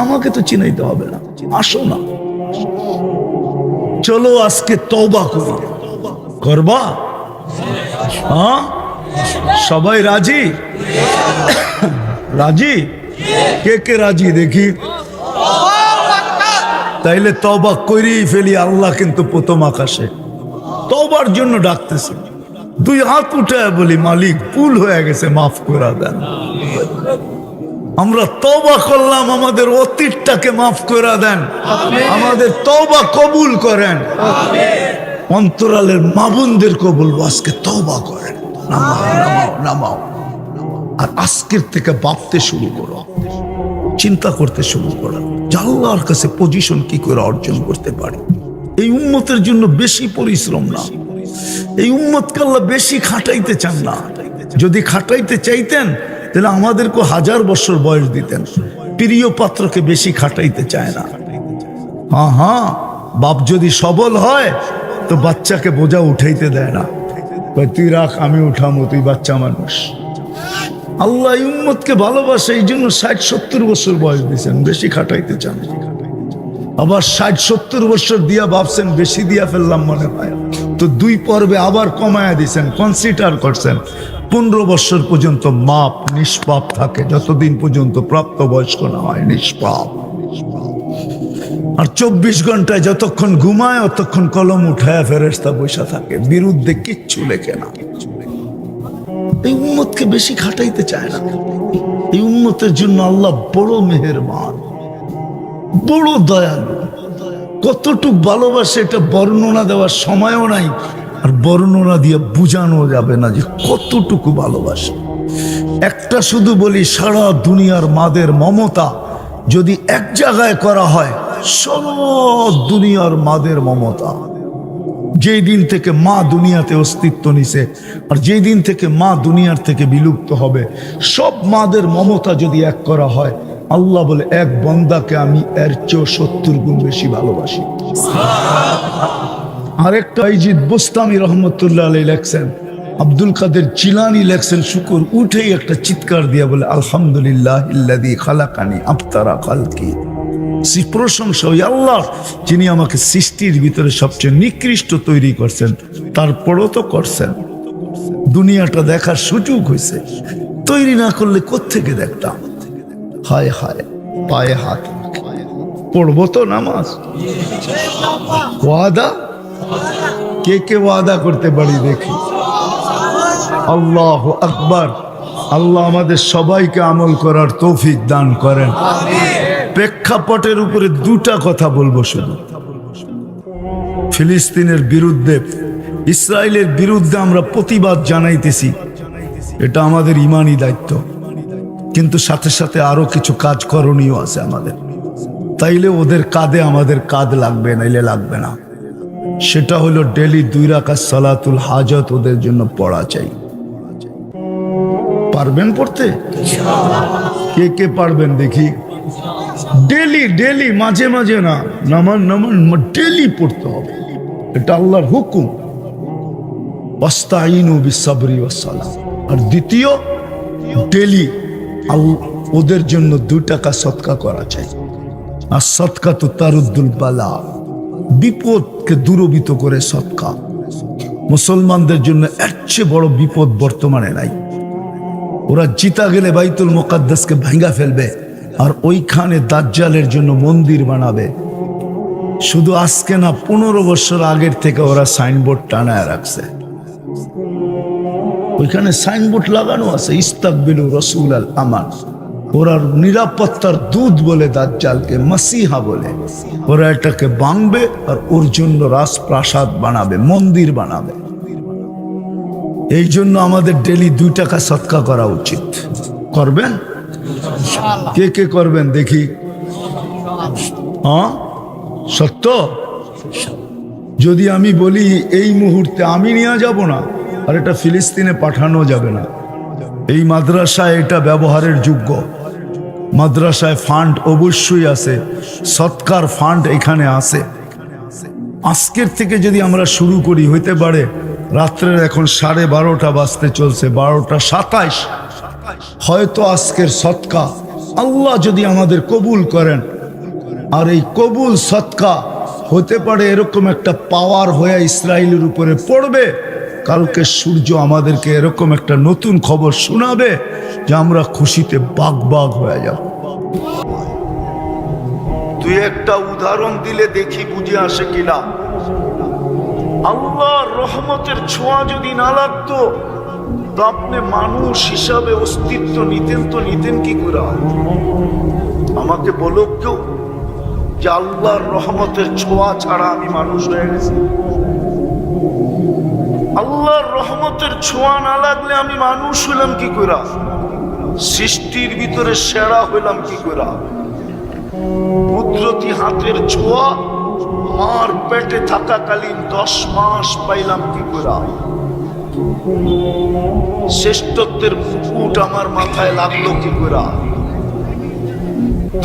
আমাকে তো চিনাইতে হবে না, আসো না, চলো আজকে তওবা করি। করবা? হ্যাঁ, সবাই রাজি? রাজি? কে কে রাজি দেখি? তাইলে তওবা করেই ফেলি। আল্লাহ কিন্তু প্রথম আকাশে তওবার জন্য ডাকতেছে। দুই হাত উঠায় বলি, মালিক ভুল হয়ে গেছে, মাফ করে দেন। আমরা তওবা করলাম, আমাদের অতীতটাকে মাফ করে দেন, আমাদের তওবা কবুল করেন। অন্তরালের মা বোনদের কবুল, আজকে তওবা করেন, নামাও নামাও নামাও। আর আজকের থেকে ভাবতে শুরু করো, চিন্তা করতে শুরু করো, আল্লাহর কাছে পজিশন কি করে অর্জন করতে পারি। এই উম্মতের জন্য বেশি পরিশ্রম না, এই উম্মতকে আল্লাহ বেশি খাটাইতে চান না। যদি খাটাইতে চাইতেন তাহলে আমাদেরকে 1000 বছর বয়স দিতেন। প্রিয় পাত্রকে বেশি খাটাইতে চায় না। হ্যাঁ হ্যাঁ, বাপ যদি সবল হয় তো বাচ্চাকে বোঝা উঠাইতে দেয় না, তুই রাখ আমি উঠামো, তুই বাচ্চা মানুষ। আল্লাহ এই উম্মতকে ভালোবাসে, এই জন্য 60-70 বছর বয়স দিয়েছেন, বেশি খাটাইতে চান। আবার 60-70 বছর দিয়া ভাবছেন বেশি দিয়া ফেললাম মনে হয়, তো 2 পর্বে আবার কমায়া দিয়েছেন, কনসিডার করছেন 15 বছর পর্যন্ত মাপ নিষ্পাপ থাকে, যতদিন পর্যন্ত প্রাপ্ত বয়স্ক না হয় নিষ্পাপ। আর 24 ঘন্টায় যতক্ষণ ঘুমায় ততক্ষণ কলম উঠায় ফেরেশতা বসা থাকে, বিরুদ্ধে কিচ্ছু লেখে না। এই উম্মতকে বেশি খাটাইতে চায় না। এই উম্মতের জন্য আল্লাহ বড় মেহেরবান, বড় দয়ালু। কতটুক ভালোবাসে এটা বর্ণনা দেওয়ার সময়ও নাই, আর বর্ণনা দিয়ে বুঝানো যাবে না যে কতটুকু ভালোবাসে। একটা শুধু বলি, সারা দুনিয়ার মাদের মমতা যদি এক জায়গায় করা হয়, সব দুনিয়ার মাদের মমতা, যেই দিন থেকে মা দুনিয়াতে অস্তিত্ব নিছে আর যেই দিন থেকে মা দুনিয়ার থেকে বিলুপ্ত হবে, সব মাদের মমতা যদি এক করা হয়, আল্লাহ বলে এক বান্দাকে আমি এর চেয়ে 70 গুণ বেশি ভালোবাসি। আরেকটা ইজিদ বুস্তামি রহমতুল্লাহ আলাইহি লেখছেন, আব্দুল কাদের জিলানী লেখছেন, শুকর উঠেই একটা চিৎকার দিয়া বলে আলহামদুলিল্লাহিল্লাযী খালাকানি আফতারা খালকি। প্রশংসা ওই আল্লাহ যিনি আমাকে সৃষ্টির ভিতরে সবচেয়ে নিকৃষ্ট তৈরি করছেন, তারপরও তো করছেন। দুনিয়াটা দেখার সুযোগ হয়েছে, তৈরি না করলে কোত্থেকে দেখতাম। হায় হায়, পায়ে হাত পড়বো তো নামাজ। ওয়াদা কে কে ওয়াদা করতে পারি দেখি? আল্লাহু আকবার। আল্লাহ আমাদের সবাইকে আমল করার তৌফিক দান করেন। প্রেক্ষাপটের উপরে 2টা কথা বলবো শুধু। ফিলিস্তিনের বিরুদ্ধে, ইসরায়েলের বিরুদ্ধে আমরা প্রতিবাদ জানাইতেছি, এটা আমাদের ইমানি দায়িত্ব, কিন্তু সাথে সাথে আরো কিছু কাজ করণীয় আছে আমাদের। তাইলে ওদের কাঁধে আমাদের কাঁধ লাগবে, নাইলে লাগবে না। সেটা হলো ডেলি 2 রাকাত সালাতুল হাজত ওদের জন্য পড়া চাই। পারবেন পড়তে? কে কে পারবেন দেখি? ডেলি ডেলি, মাঝে মাঝে না, নামান ডেলি পড়তে হবে, এটা আল্লাহর হুকুম। ওয়াস্তাইনু বিসসাবরি ওয়াসসালাহ। আর দ্বিতীয়, ডেলি ওদের জন্য 2 টাকা সদকা করা চাই। আর সদকা তো তারুদ্দুল বালা, বিপদকে দূরীভূত করে সদকা। মুসলমানদের জন্য এর চেয়ে বড় বিপদ বর্তমানে নাই। ওরা জিতা গেলে বাইতুল মুকাদ্দাসকে ভাঙা ফেলবে, আর ওইখানে দাজ্জালের জন্য মন্দির বানাবে। শুধু আজকে না, 15 বছর আগের থেকে ওরা সাইনবোর্ড টানায় রাখছে। ওইখানে সাইনবোর্ড লাগানো আছে, ইস্তাকবিলু রাসূলাল আমান, ওরা নিরাপত্তার দূত বলে দাজ্জালকে, মাসিহা বলে। ওরা এটাকে ভাঙবে আর ওর জন্য রাজপ্রাসাদ বানাবে, মন্দির বানাবে। এই জন্য আমাদের ডেলি 2 টাকা সদকা করা উচিত। করবেন? কে কে করবেন দেখি? হ্যাঁ, সত্য? যদি আমি বলি এই মুহূর্তে আমি নিয়ে যাব না, আর এটা ফিলিস্তিনে পাঠানো যাবে না। এই মাদ্রাসায় এটা ব্যবহারের যোগ্য। মাদ্রাসায় ফান্ড অবশ্যই আছে, সৎকার ফান্ড এখানে আছে। আজকের থেকে যদি আমরা শুরু করি, হইতে পারে রাত্রের এখন 12:30 বাজতে চলছে, 12:27, হয়তো আজকের সৎকা আল্লাহ যদি আমাদের কবুল করেন, আর এই কবুল সৎকা হতে পারে এরকম একটা পাওয়ার হয়ে ইসরায়েলের উপরে পড়বে। কালকে সূর্য আমাদেরকে এরকম একটা নতুন খবর শোনাবে যে আমরা খুশিতে বাগ বাগ হয়ে যাব। তুই একটা উদাহরণ দিলে দেখি বুঝে আসে কিনা। আল্লাহর রহমতের ছোঁয়া যদি না লাগতো তো আপনি মানুষ হিসাবে অস্তিত্ব নিতেন, তো নিতেন কি করে? আমাকে বলো কেউ যে আল্লাহর রহমতের ছোঁয়া ছাড়া আমি মানুষ হয়ে গেছি। আল্লাহর রহমতের ছোঁয়া না লাগলে আমি মানুষ হইলাম কি করে? সৃষ্টির ভিতরে সেরা হইলাম কি করে? কুদরতি হাতের ছোঁয়া মার পেটে থাকাকালীন 10 মাস পাইলাম কি করে? শ্রেষ্ঠত্বের মুকুট আমার মাথায় লাগলো কি করে?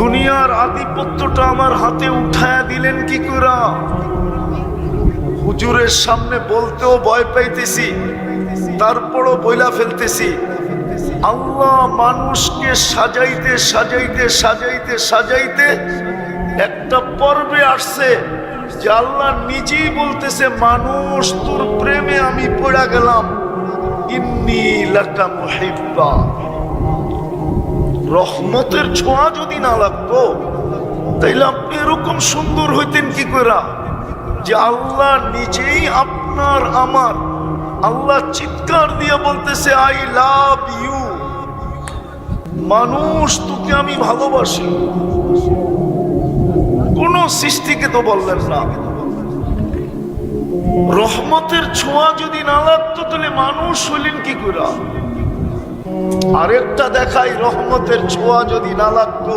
দুনিয়ার আধিপত্যটা আমার হাতে উঠায়া দিলেন কি করে? হুজুরের সামনে বলতেও ভয় পাইতেছি, তারপরও বইলা ফেলতেছি। আল্লাহ মানুষকে সাজাইতে সাজাইতে সাজাইতে সাজাইতে একটা পর্বে আসছে যে আল্লাহ নিজেই বলতেছে, মানুষ তোর প্রেমে আমি পড়া গেলাম, ইন্নী লাকা মুহিব্বা। রহমতের ছোঁয়া যদি না লাগতো তাইলে আপনি এরকম সুন্দর হইতেন কি করে যে আল্লাহ নিজেই আপনার আমার। আল্লাহ চিৎকার দিয়ে বলতেছে, আই লাভ ইউ। মানুষ তোকে আমি ভালোবাসি। কোন সৃষ্টিকে তো বললেন না। রহমতের ছোঁয়া যদি না লাগতো তাহলে মানুষ হইলেন কি করে? আরেকটা দেখাই, রহমতের ছোঁয়া যদি না লাগতো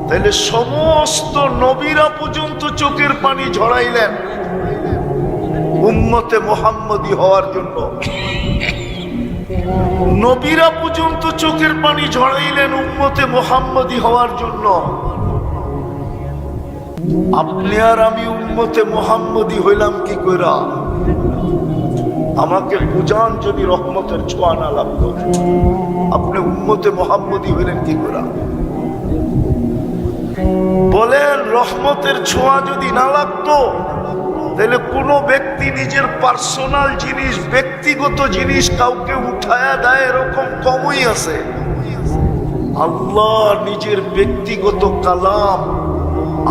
তাহলে সমস্ত নবীরা পর্যন্ত চোখের পানি ঝরাইলেন উম্মতে মুহাম্মদী হওয়ার জন্য। নবীরা পর্যন্ত চোখের পানি ঝরাইলেন উম্মতে মুহাম্মদী হওয়ার জন্য। আপনি আর আমি উম্মতে মুহাম্মদী হইলাম কি কইরা? আমাকে বুঝান, যদি রহমতের ছোঁয়া না লাগতো আপনি উম্মতে মুহাম্মদী হইলেন কি কইরা? বলেন, রহমতের ছোঁয়া যদি না লাগতো তাহলে কোনো ব্যক্তি নিজের পার্সোনাল জিনিস, ব্যক্তিগত জিনিস কাউকে উঠায়া দেয় এরকম কমই আছে। আল্লাহ নিজের ব্যক্তিগত কালাম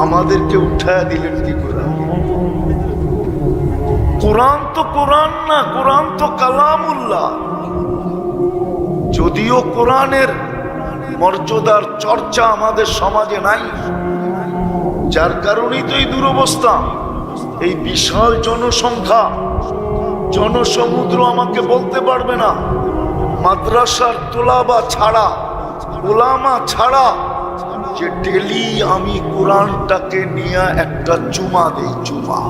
আমাদেরকে উঠায়া দিলেন কি করে? কোরআন তো কোরআন না, কোরআন তো কালামুল্লাহ। যদিও কোরআনের মর্যাদার চর্চা আমাদের সমাজে নাই, যার কারণেই তো এই দুরবস্থা। এই বিশাল জনসংখ্যা, জনসমুদ্র আমাকে বলতে পারবে না মাদ্রাসার তোলাবা ছাড়া, ওলামা ছাড়া যে ডেলি আমি কোরআনটাকে নিয়ে একটা চুমা দেই। চুমা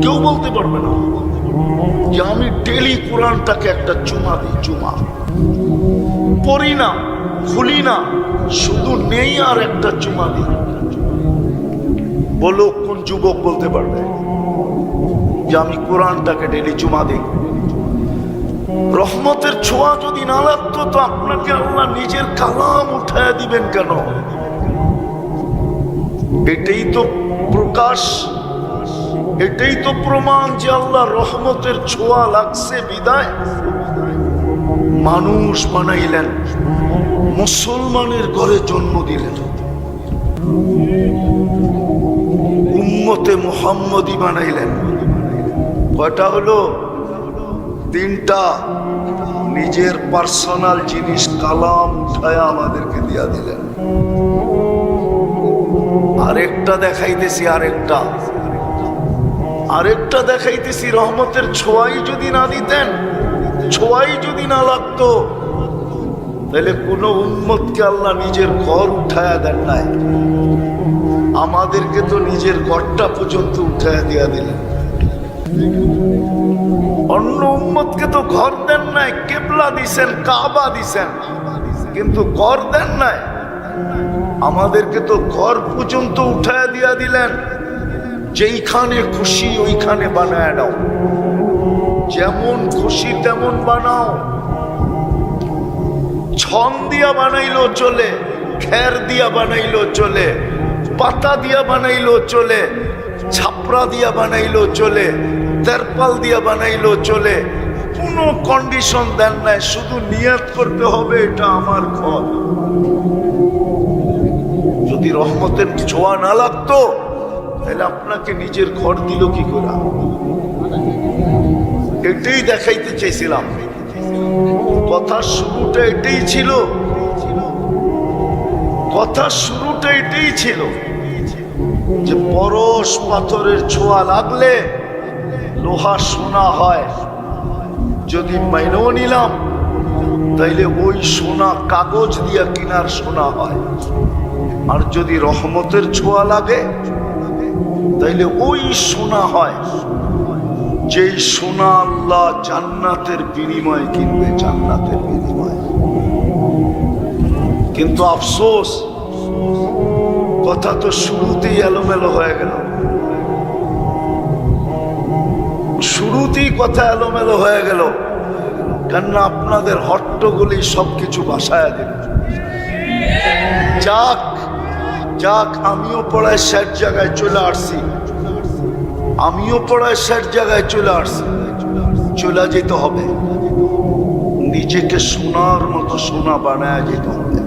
কেউ বলতে পারবে না যে আমি ডেলি কোরআনটাকে একটা চুমা দিই। চুমা পড়ি না, খুলি না, শুধু নেই আর একটা চুমা দিই। বলো কোন যুবক বলতে পারবে যে আমি কোরআনটাকে ডেলি চুমা দিই? রহমতের ছোঁয়া যদি না লাগতো তো আপনাকে আল্লাহ নিজের কালাম উঠায় দিবেন কেন? এটাই তো প্রকাশ, এটাই তো প্রমাণ যে আল্লাহ রহমতের ছোঁয়া লাগছে বিদায় মানুষ বানাইলেন, মুসলমানের ঘরে জন্ম দিলেন, উম্মতে মুহাম্মদী বানাইলেন। কয়টা হলো? 3টা। নিজের পার্সোনাল জিনিস কালাম উঠায় আমাদেরকে দিয়া দিলেন। আরেকটা দেখাইতেছি, আরেকটা দেখাইতেছি। রহমতের ছোঁয়াই যদি না দিতেন, ছোঁয়াই যদি না লাগতো, তাহলে কোন উম্মতকে আল্লাহ নিজের ঘর উঠায়া দেন নাই। আমাদেরকে তো নিজের ঘরটা পর্যন্ত উঠায়া দিয়া দিলেন। অন্য উম্মতকে তো ঘর দেন নাই, কেবলা দিছেন, কাবা দিছেন, কিন্তু ঘর দেন নাই। আমাদেরকে তো ঘর পর্যন্ত উঠায়া দিয়া দিলেন। যেইখানে খুশি ওইখানে বানায় নাও, যেমন খুশি তেমন বানাও। ছন দিয়া বানাইলো চলে, খের দিয়া বানাইলো চলে, পাতা দিয়া বানাইলো চলে, ছাপড়া দিয়া বানাইলো চলে, তেরপাল দিয়া বানাইলো চলে। কোনো কন্ডিশন দেন নাই, শুধু নিয়ত করতে হবে এটা আমার ঘর। যদি রহমতের ছোঁয়া না লাগতো, তাহলে আপনাকে নিজের ঘর দিল কি করে? এটাই দেখাইতে চাইছিলাম। কথার শুরুটা এটাই ছিল, কথার শুরুটা এটাই ছিল যে পরশ পাথরের ছোঁয়া লাগলে লোহা সোনা হয়। যদি মাইনেও নিলাম, তাইলে ওই সোনা কাগজ দিয়া কিনার সোনা হয়। আর যদি রহমতের ছোঁয়া লাগে, তাইলে ওই সোনা হয় যেই সোনা আল্লাহ জান্নাতের বিনিময়ে কিনবে, জান্নাতের বিনিময়ে। কিন্তু আফসোস, কথা তো শুরুতেই এলোমেলো হয়ে গেল, শুরুতেই কথা এলোমেলো হয়ে গেল। কেননা আপনাদের হট্টগোলই সবকিছু ভাসায়া দিল। যাক যাক, আমিও পড়ায় ৬০ জায়গায় চলে আসছি, আমিও পড়ায় ৬০ জায়গায় চলে আসছি। চলে যেতে হবে, নিজেকে সোনার মতো সোনা বানায় যেতে হবে।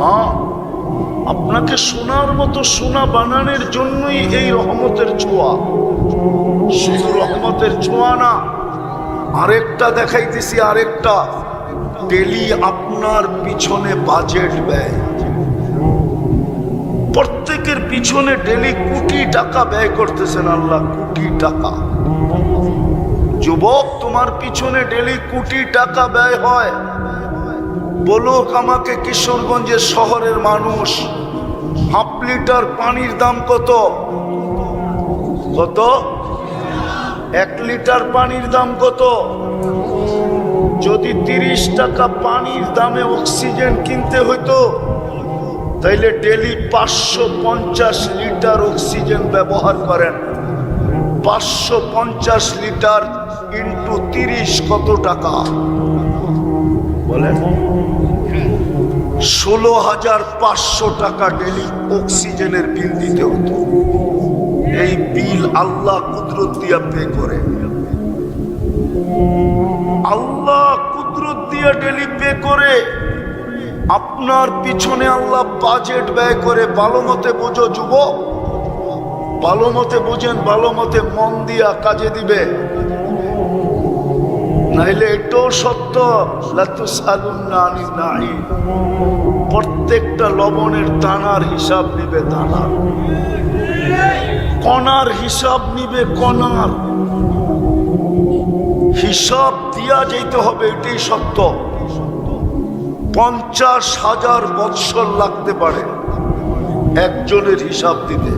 হ্যাঁ, আপনাকে সোনার মতো সোনা বানানোর জন্যই এই রহমতের ছোঁয়া। শুধু রহমতের ছোঁয়া না, আরেকটা দেখাইতেছি, আরেকটা। ডেলি আপনার পিছনে বাজেট ব্যয়, প্রত্যেকের পিছনে ডেলি কোটি টাকা ব্যয় করতেছেন আল্লাহ, কোটি টাকা। যুবক, তোমার পিছনে ডেলি কোটি টাকা ব্যয় হয়। বলুক আমাকে কিশোরগঞ্জের শহরের মানুষ, হাফ লিটার পানির দাম কত? কত? 1 লিটার পানির দাম কত? যদি 30 টাকা পানির দামে অক্সিজেন কিনতে হইতো, তাইলে ডেলি 550 লিটার অক্সিজেন ব্যবহার করেন। 550 লিটার ইন্টু 30 কত টাকা বলেন? 16,500 টাকা ডেলি অক্সিজেনের বিল দিতে হতো। এই বিল আল্লাহ কুদরত দিয়া পে করে, আল্লাহ কুদরত দিয়া ডেলি পে করে। আপনার পিছনে আল্লাহ বাজেট ব্যয় করে। ভালো মতে বোঝো যুবক, ভালো মতে বোঝেন, ভালো মতে মন দিয়া কাজে দিবে, নাইলে এটাও সত্য। লাতুসআলুন্না আনিন নাঈম, প্রত্যেকটা লবণের দানার হিসাব নিবে, দানার কণার হিসাব নিবে, কণার হিসাব দিয়া যেতে হবে, এটাই সত্য। 50,000 বৎসর লাগতে পারে একজনের হিসাব দিতে।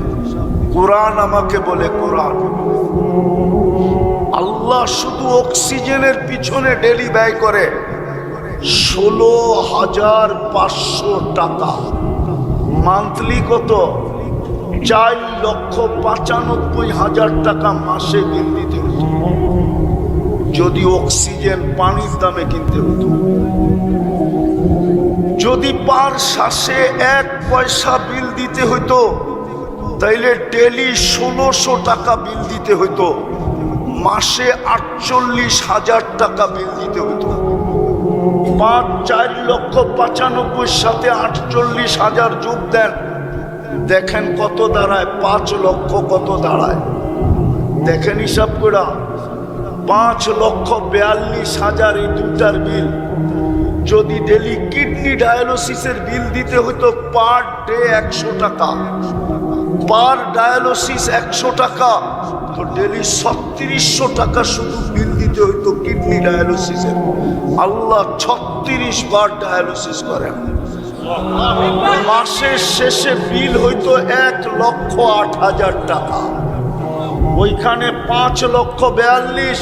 কোরআন আমাকে বলে, কোরআন আল্লাহ শুধু অক্সিজেনের পিছনে ডেলি ব্যয় করে 16,500 টাকা। মান্থলি কত? 4,95,000 টাকা মাসে বিল দিতে হতো যদি অক্সিজেন পানির দামে কিনতে হতো। যদি পার শ্বাসে 1 পয়সা বিল দিতে হইতো, তাইলে ডেলি 1600 টাকা বিল দিতে হইতো, মাসে 48,000 টাকা বিল দিতে হইতো। 4,95,000 সাথে 48,000 যোগ দেন, দেখেন কত দাঁড়ায়। 5 লক্ষ কত দাঁড়ায় দেখেন হিসাব করা। 5,42,000 এই দুটার বিল। যদি ডেলি কিডনি ডায়ালিসিসের বিল দিতে হতো পার ডে 100 টাকা, পার ডায়ালিসিস 100 টাকা, তো ডেলি 3600 টাকা শুধু বিল দিতে হতো কিডনি ডায়ালিসিসের। আল্লাহ 36 বার ডায়ালিসিস করেন। মাসের শেষে বিল হইতো 1,08,000 টাকা। ওইখানে 5,42,000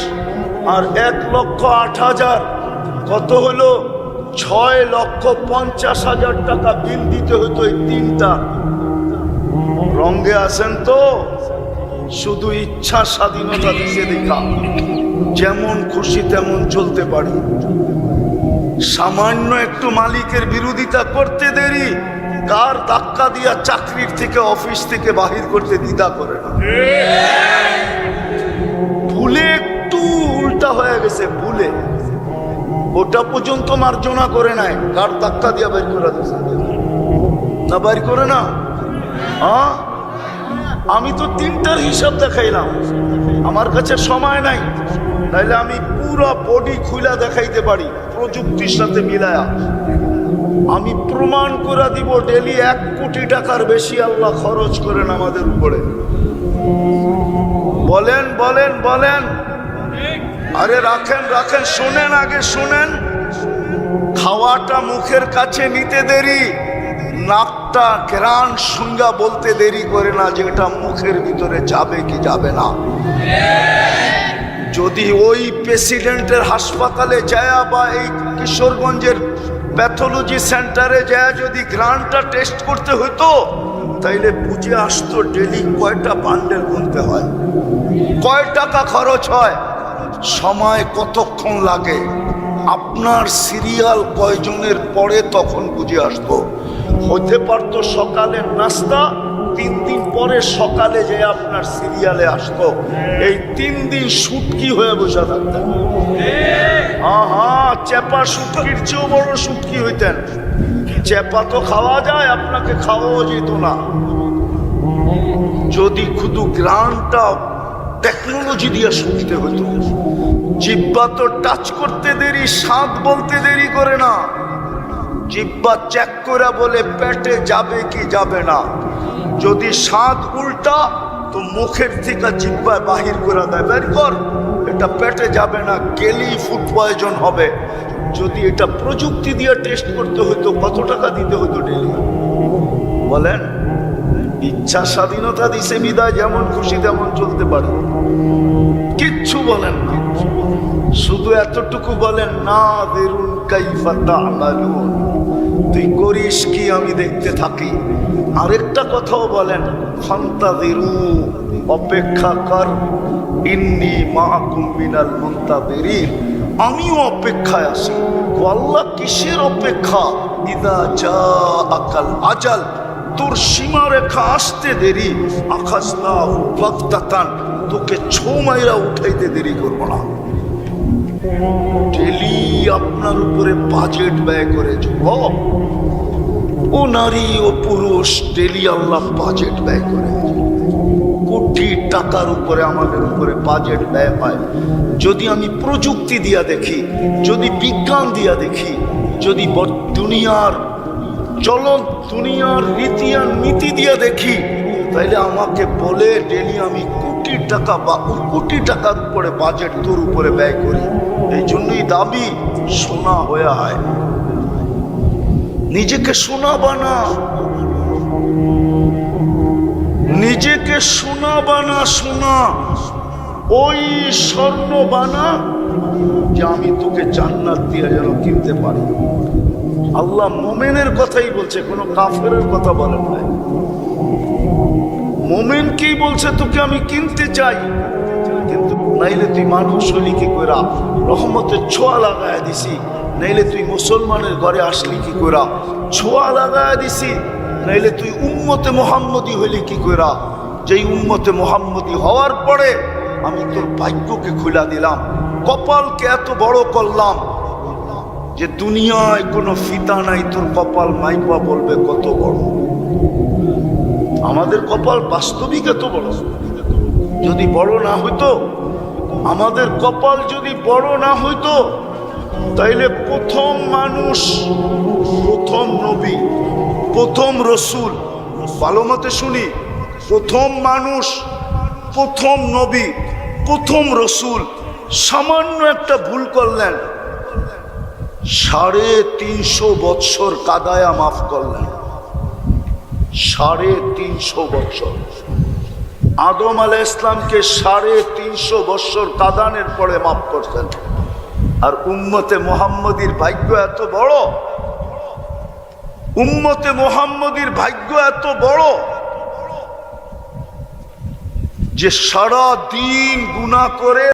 আর 1,08,000 কত হলো? 6,50,000 টাকা বিল দিতে হতো এই তিনটা। রঙ্গে আছেন তো? শুধু ইচ্ছা স্বাধীনতা দিছে দেখা, যেমন খুশি তেমন চলতে পারি। সামান্য একটু মালিকের বিরোধিতা করতে দেরি, কার ধাক্কা দিয়া চাকরির থেকে অফিস থেকে বাহির করতে দ্বিধা করে না। ভুলে একটু উল্টা হয়ে গেছে, ভুলে ওটা পর্যন্ত মার্জনা করে নাই, কার ধাক্কা দিয়া বের করে দিচ্ছে না, বাইর করে না। হ্যাঁ, আমি তো তিনটার হিসাব দেখাইলাম, আমার কাছে সময় নাই, তাইলে আমি পুরো বডি খুলা দেখাইতে পারি প্রযুক্তির সাথে মিলায়া। আমি প্রমাণ করে দিব ডেলি 1 কোটি টাকার বেশি আল্লাহ খরচ করেন আমাদের উপরে। বলেন বলেন বলেন। আরে রাখেন রাখেন, শোনেন, আগে শোনেন। খাওয়াটা মুখের কাছে নিতে দেরি, নাকটা ঘ্রাণ শুঙ্গা বলতে দেরি করে না যে এটা মুখের ভিতরে যাবে কি যাবে না। যদি ওই প্রেসিডেন্টের হাসপাতালে যায় বা এই কিশোরগঞ্জের প্যাথোলজি সেন্টারে যায় যদি ঘ্রাণটা টেস্ট করতে হতো, তাইলে বুঝে আসতো ডেলি কয়টা বান্ডেল গুনতে হয়, কয় টাকা খরচ হয়, সময় কতক্ষণ লাগে, আপনার সিরিয়াল কয়জনের পরে, তখন বুঝে আসতো। হতে পারতো সকালের নাস্তা 3 দিন পরে সকালে যে আপনার সিরিয়ালে আসতো, এই 3 দিন শুটকি হয়ে বসে থাকতেন। হ্যাঁ, চেপা শুটকির চেয়েও বড় শুটকি হইতেন। চেপা তো খাওয়া যায়, আপনাকে খাওয়াও যেত না। যদি শুধু গ্রানটা টেকনোলজি দিয়ে শুনতে হতো। জিব্বা তো টাচ করতে দেরি, স্বাদ বলতে দেরি করে না। জিব্বা চেক করে বলে পেটে যাবে কি যাবে না। যদি স্বাদ উল্টা, তো মুখের থেকে জিব্বায় বাহির করে দেয়, বের কর, এটা পেটে যাবে না, গেলেই ফুড পয়জন হবে। যদি এটা প্রযুক্তি দিয়ে টেস্ট করতে হতো, কত টাকা দিতে হতো ডেলি? বলেন। ইচ্ছা স্বাধীনতা দিছে বিদায় যেমন খুশি তেমন চলতে পারে, কিচ্ছু বলেন না। শুধু এতটুকু বলেন, না দেরুন কাইফা তা'মালুন, তুই করিস কি আমি দেখতে থাকি। আরেকটা কথাও বলেন, ফান্তাযিরু, অপেক্ষা কর, ইন্নী মাআকুম মিনাল মুনতাযিরিন, আমিও অপেক্ষায় আছি। আল্লাহ কিসের অপেক্ষা? ইদা জাআকাল আজাল, তোর সীমারেখা আসতে দেরি, আখাযনাহু বাগতাতান, তোকে ছো মাইরা উঠাইতে দেরি করব না। ডেলি আপনার উপরে বাজেট ব্যয় করে যুবক ও নারী ও পুরুষ, ডেলি আল্লাহ বাজেট ব্যয় করে। কোটি টাকার উপরে আমাদের উপরে বাজেট ব্যয় হয়। যদি আমি প্রযুক্তি দিয়া দেখি, যদি বিজ্ঞান দিয়া দেখি, যদি দুনিয়ার চলন, দুনিয়ার রীতি আর নীতি দিয়া দেখি, তাইলে আমাকে বলে ডেলি আমি কোটি টাকা বা কোটি টাকার উপরে বাজেট তোর উপরে ব্যয় করি। এই জন্যই দাবি সোনা হয়ে হয়। নিজেকে সোনা বানা, নিজেকে সোনা বানা, সোনা ওই স্বর্ণ বানা যে আমি তোকে জান্নাত দিয়ে যেন কিনতে পারি। আল্লাহ মোমেনের কথাই বলছে, কোনো কাফেরের কথা বলেন না। মোমেনকেই বলছে তোকে আমি কিনতে চাই, কিন্তু নাইলে তুই মানুষ হলি কি কইরা, রহমতের ছোঁয়া লাগায় দিছি, নাইলে তুই মুসলমানের ঘরে আসলি কি কইরা, ছোঁয়া লাগায় দিছি, নাইলে তুই উম্মতে মুহাম্মদী হইলি কি কইরা। যেই উম্মতে মুহাম্মদী হওয়ার পরে আমি তোর ভাগ্যকে খুলা দিলাম, কপালকে এত বড় করলাম যে দুনিয়ায় কোনো ফিতা নাই, তোর কপাল মাইপা বলবে কত বড়। আমাদের কপাল বাস্তবিক এত বড়। যদি বড় না হইতো আমাদের কপাল যদি বড় না হইতো তাইলে প্রথম মানুষ, প্রথম নবী, প্রথম রসুল, ভালো মতে শুনি, প্রথম মানুষ, প্রথম নবী, প্রথম রসুল সামান্য একটা ভুল করলেন, 350 বৎসর কাদায়া মাফ করলেন। 350 বৎসর আদম আলাইহিস ইসলামকে 350 বৎসর কাদানের পরে মাফ করতেন। আর উম্মতে মুহাম্মদীর ভাগ্য এত বড়, উম্মতে মুহাম্মদীর ভাগ্য এত বড় যে সারা দিন গুনাহ করে